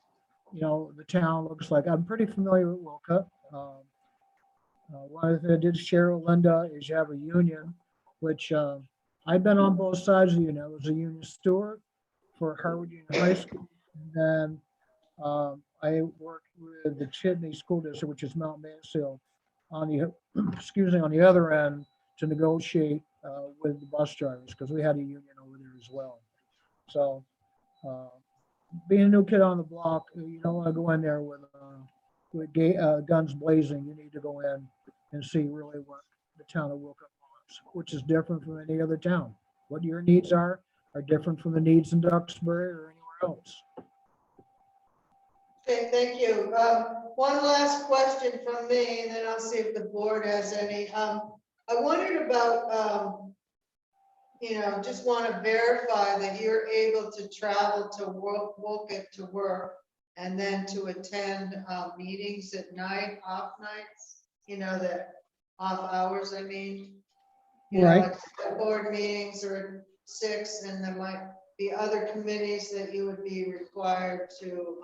the town looks like. I'm pretty familiar with Wolcott. One of the things I did share with Linda is you have a union, which I've been on both sides of the union. I was a union steward for Harvard Union High School. And then I worked with the Chitney School District, which is Mount Mansfield, on the on the other end to negotiate with the bus drivers, because we had a union over there as well. So being a new kid on the block, you don't want to go in there with guns blazing. You need to go in and see really what the town of Wolcott wants, which is different from any other town. What your needs are different from the needs in Duxbury or anywhere else. Okay, thank you. One last question from me, and then I'll see if the board has any. I wondered about, just want to verify that you're able to travel to Wolcott to work and then to attend meetings at night, off nights, the off hours, I mean. Right. Like the board meetings are at 6, and there might be other committees that you would be required to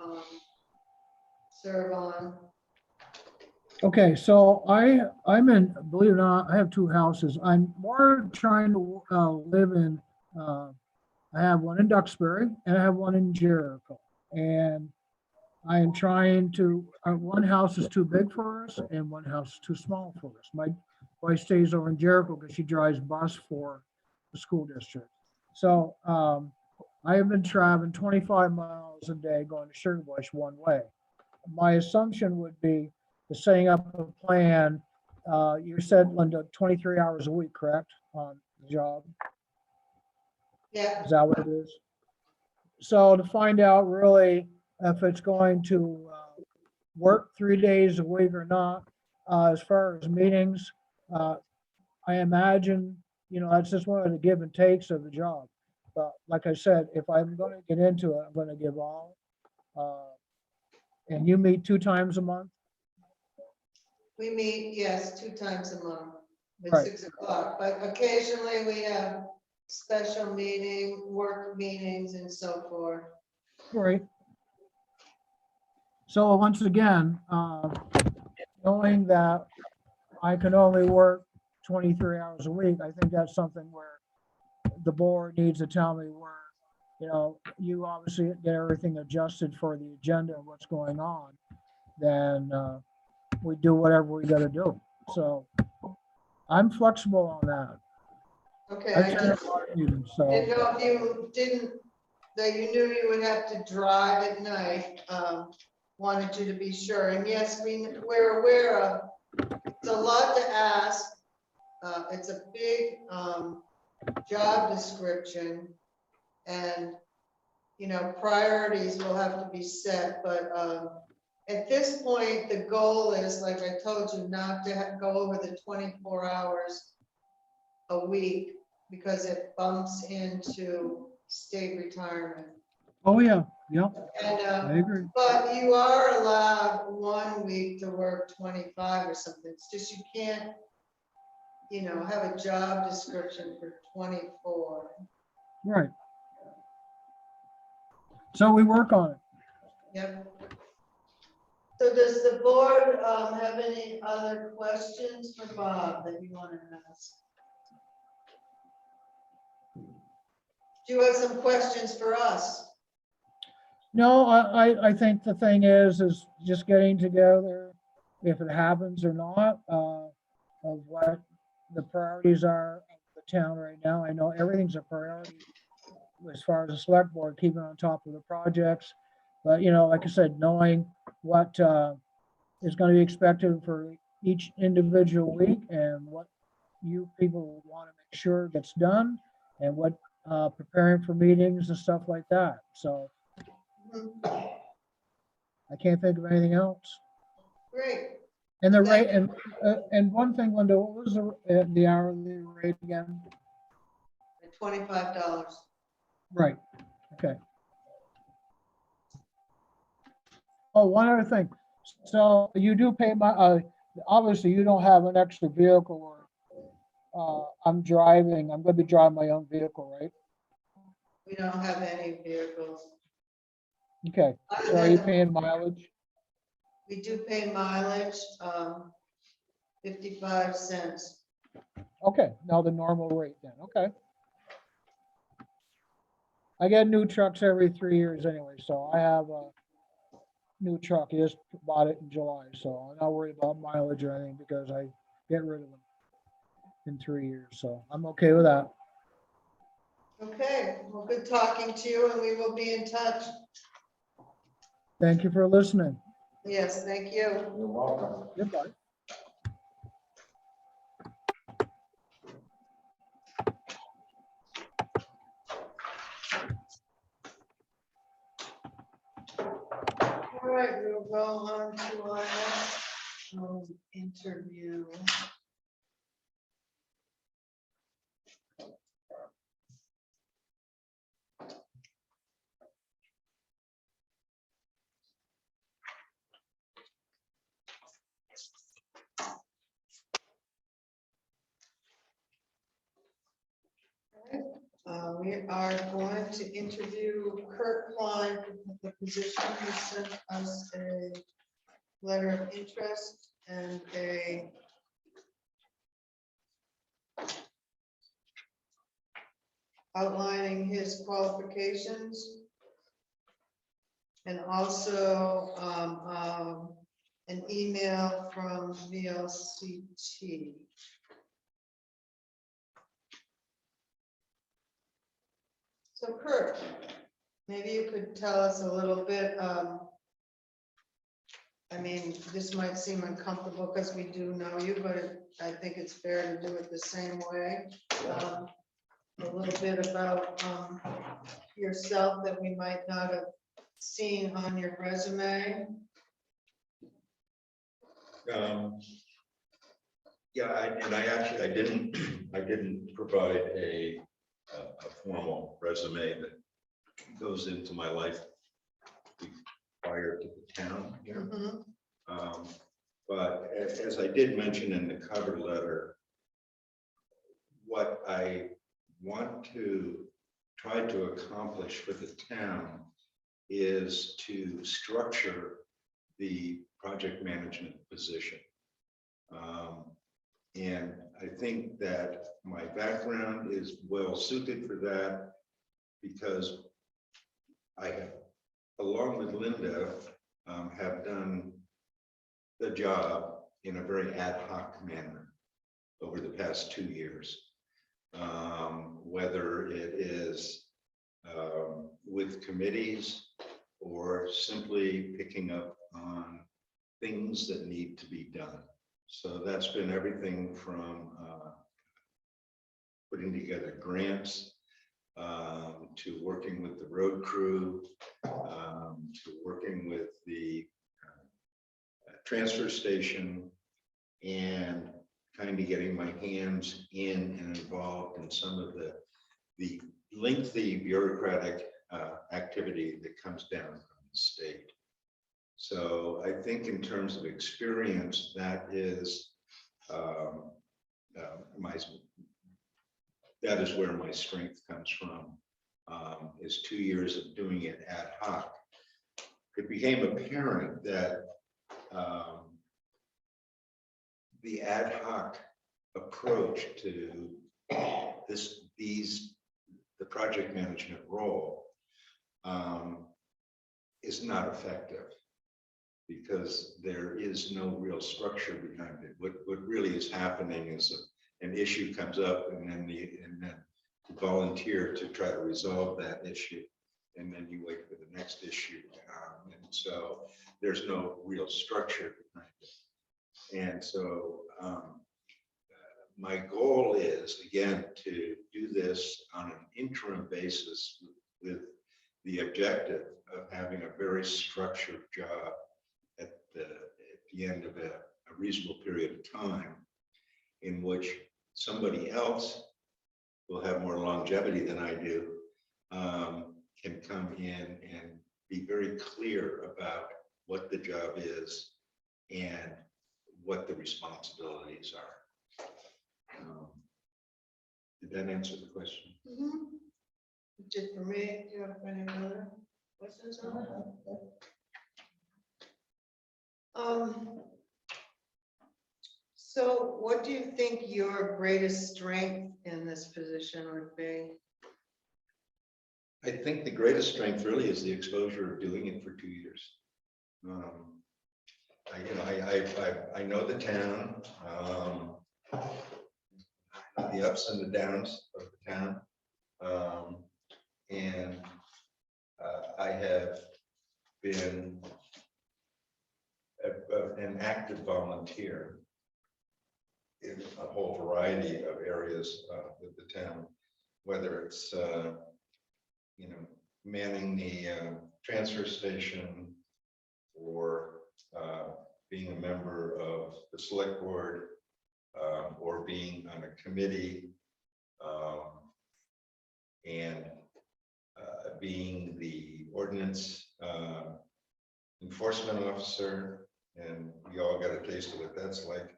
serve on. Okay, so I'm in, believe it or not, I have 2 houses. I'm more trying to live in, I have one in Duxbury and I have one in Jericho. And I am trying to, one house is too big for us and one house is too small for us. My wife stays over in Jericho because she drives bus for the school district. So I have been traveling 25 miles a day going to Sugar Bush one way. My assumption would be the setting up a plan. You said, Linda, 23 hours a week, correct, on the job? Yeah, Is that what it is? So to find out really if it's going to work 3 days a week or not, as far as meetings, I imagine, that's just one of the give and takes of the job. But like I said, if I'm going to get into it, I'm going to give all. And you meet 2 times a month? we meet, yes, 2 times a month at Right. 6 o'clock, but occasionally we have special meeting, work meetings and so forth. Right. So once again, knowing that I can only work 23 hours a week, I think that's something where the board needs to tell me where, you obviously get everything adjusted for the agenda and what's going on, then we do whatever we gotta do. So I'm flexible on that. Okay, I've I turned just a lot of meetings, so, didn't know if you didn't, that you knew you would have to drive at night. Wanted you to be sure, and yes, we're aware of, it's a lot to ask. It's a big job description, and priorities will have to be set, but at this point, the goal is, like I told you, not to go over the 24 hours a week, because it bumps into state retirement. oh, yeah, yep, And, I agree. but you are allowed 1 week to work 25 or something. It's just you can't, have a job description for 24. Right. So we work on it. Yep. So does the board have any other questions for Bob that you want to ask? Do you have some questions for us? No, I think the thing is just getting together, if it happens or not, of what the priorities are of the town right now. I know everything's a priority as far as the select board, keeping on top of the projects. But, like I said, knowing what is going to be expected for each individual week and what you people want to make sure gets done and what preparing for meetings and stuff like that. So I can't think of anything else. Great. And the rate, and one thing, Linda, what was the hourly rate again? $25. Right, okay. Oh, one other thing. So you do pay obviously you don't have an extra vehicle or I'm going to be driving my own vehicle, right? We don't have any vehicles. Okay, Other so are than you the- paying mileage? We do pay mileage, 55 cents. Okay, now the normal rate then, okay. I get new trucks every 3 years anyway, so I have a new truck. I just bought it in July, so I'm not worried about mileage or anything because I get rid of them in 3 years, so I'm okay with that. Okay, well, good talking to you, and we will be in touch. Thank you for listening. Yes, thank you. You're welcome. Goodbye. All right, we'll go on to our next interview. We are going to interview Kurt Klein for the position. He sent us a letter of interest and outlining his qualifications. And also an email from VLCT. So Kurt, maybe you could tell us a little bit, I mean, this might seem uncomfortable because we do know you, but I think it's fair to do it the same way. A little bit about yourself that we might not have seen on your resume. Yeah, I didn't provide a formal resume that goes into my life prior to the town here. Mhm. But as I did mention in the cover letter, what I want to try to accomplish for the town is to structure the project management position. And I think that my background is well suited for that because I have, along with Linda, have done the job in a very ad hoc manner over the past 2 years. Whether it is with committees or simply picking up on things that need to be done. So that's been everything from putting together grants to working with the road crew, to working with the transfer station, and kind of getting my hands in and involved in some of the lengthy bureaucratic activity that comes down from the state. So I think in terms of experience, that is where my strength comes from, is 2 years of doing it ad hoc. It became apparent that the ad hoc approach to the project management role is not effective because there is no real structure behind it. What really is happening is an issue comes up and then you volunteer to try to resolve that issue, and then you wait for the next issue. And so there's no real structure behind it. And so my goal is, again, to do this on an interim basis with the objective of having a very structured job at the end of a reasonable period of time, in which somebody else will have more longevity than I do, can come in and be very clear about what the job is and what the responsibilities are. Did that answer the question? Mhm. It did for me. Do you have any other questions on that? So what do you think your greatest strength in this position would be? I think the greatest strength really is the exposure of doing it for 2 years. I know the town, the ups and the downs of the town, and I have been an active volunteer in a whole variety of areas with the town, whether it's manning the transfer station, or being a member of the select board, or being on a committee, and being the ordinance enforcement officer, and we all got a taste of what that's like.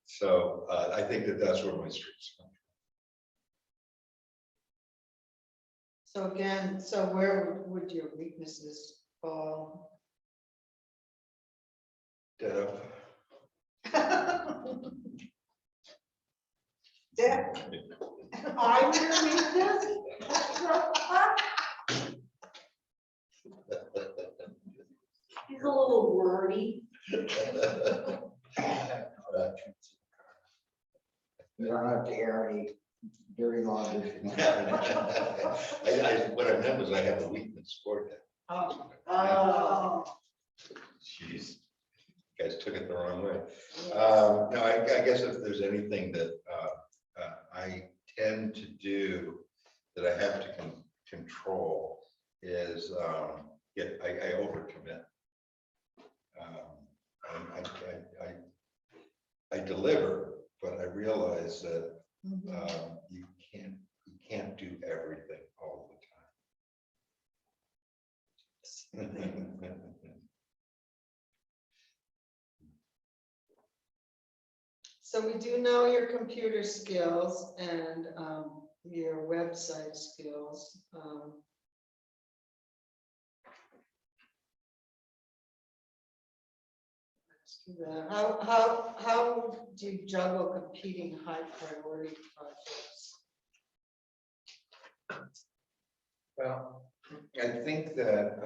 So I think that's where my strengths come from. So again, so where would your weaknesses fall? Ditto. That, I will read this. He's a little wordy. You don't have to air any dirty laundry. What I meant was I have a weakness for that. Oh. Jeez, you guys took it the wrong way. No, I guess if there's anything that I tend to do that I have to control is, I overcommit. I deliver, but I realize that you can't do everything all the time. So we do know your computer skills and your website skills. Let's do that. How do you juggle competing high priority projects? Well, I think that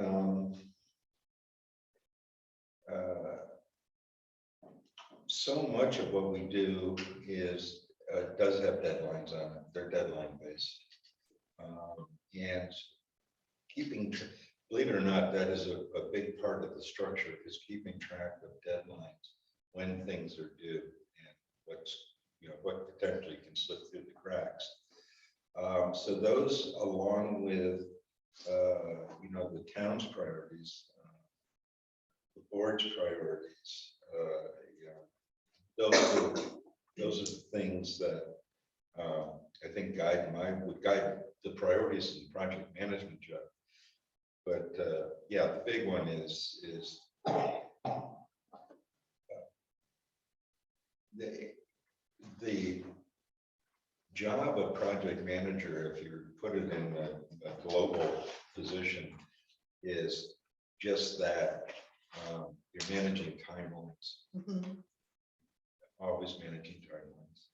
so much of what we do is does have deadlines on it. They're deadline based, and believe it or not, that is a big part of the structure, is keeping track of deadlines, when things are due, and what potentially can slip through the cracks. So those, along with the town's priorities, the board's priorities, those are the things that I think would guide the priorities in the project management job. But yeah, the big one is the job of project manager, if you put it in a global position, is just that. You're managing timelines, always managing timelines.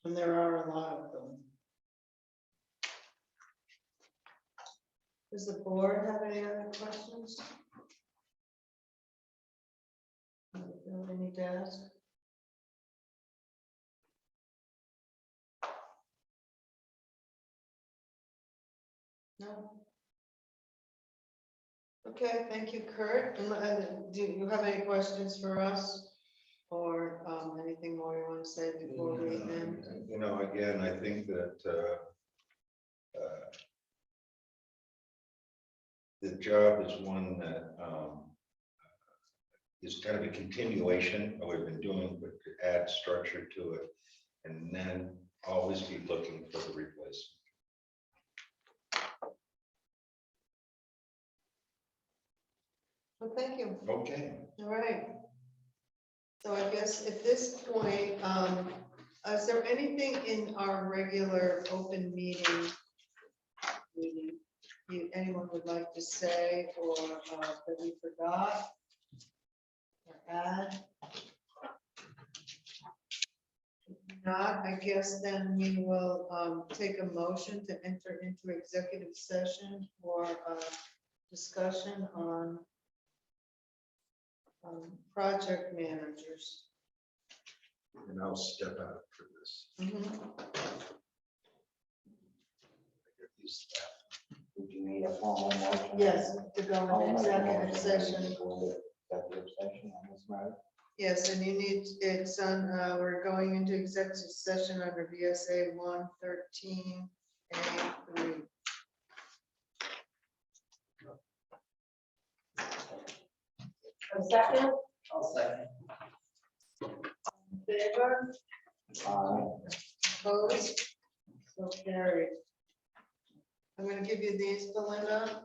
And there are a lot of them. Does the board have any other questions? Any to ask? No. Okay, thank you, Kurt. And do you have any questions for us, or anything more you want to say before we end? Again, I think that the job is one that is kind of a continuation of what we've been doing, but to add structure to it, and then always be looking for the replacement. Well, thank you. Okay. All right. So I guess at this point, is there anything in our regular open meeting anyone would like to say, or that we forgot or add? If not, I guess then we will take a motion to enter into executive session for discussion on project managers. And I'll step out for this. Would you need a formal motion? Yes, to go I'll into make a executive motion session. for the executive session on this matter. Yes, and you need, it's on, we're going into executive session under VSA 113A3. A second, I'll second. Favor, opposed, so carried. I'm gonna give you these, Belinda.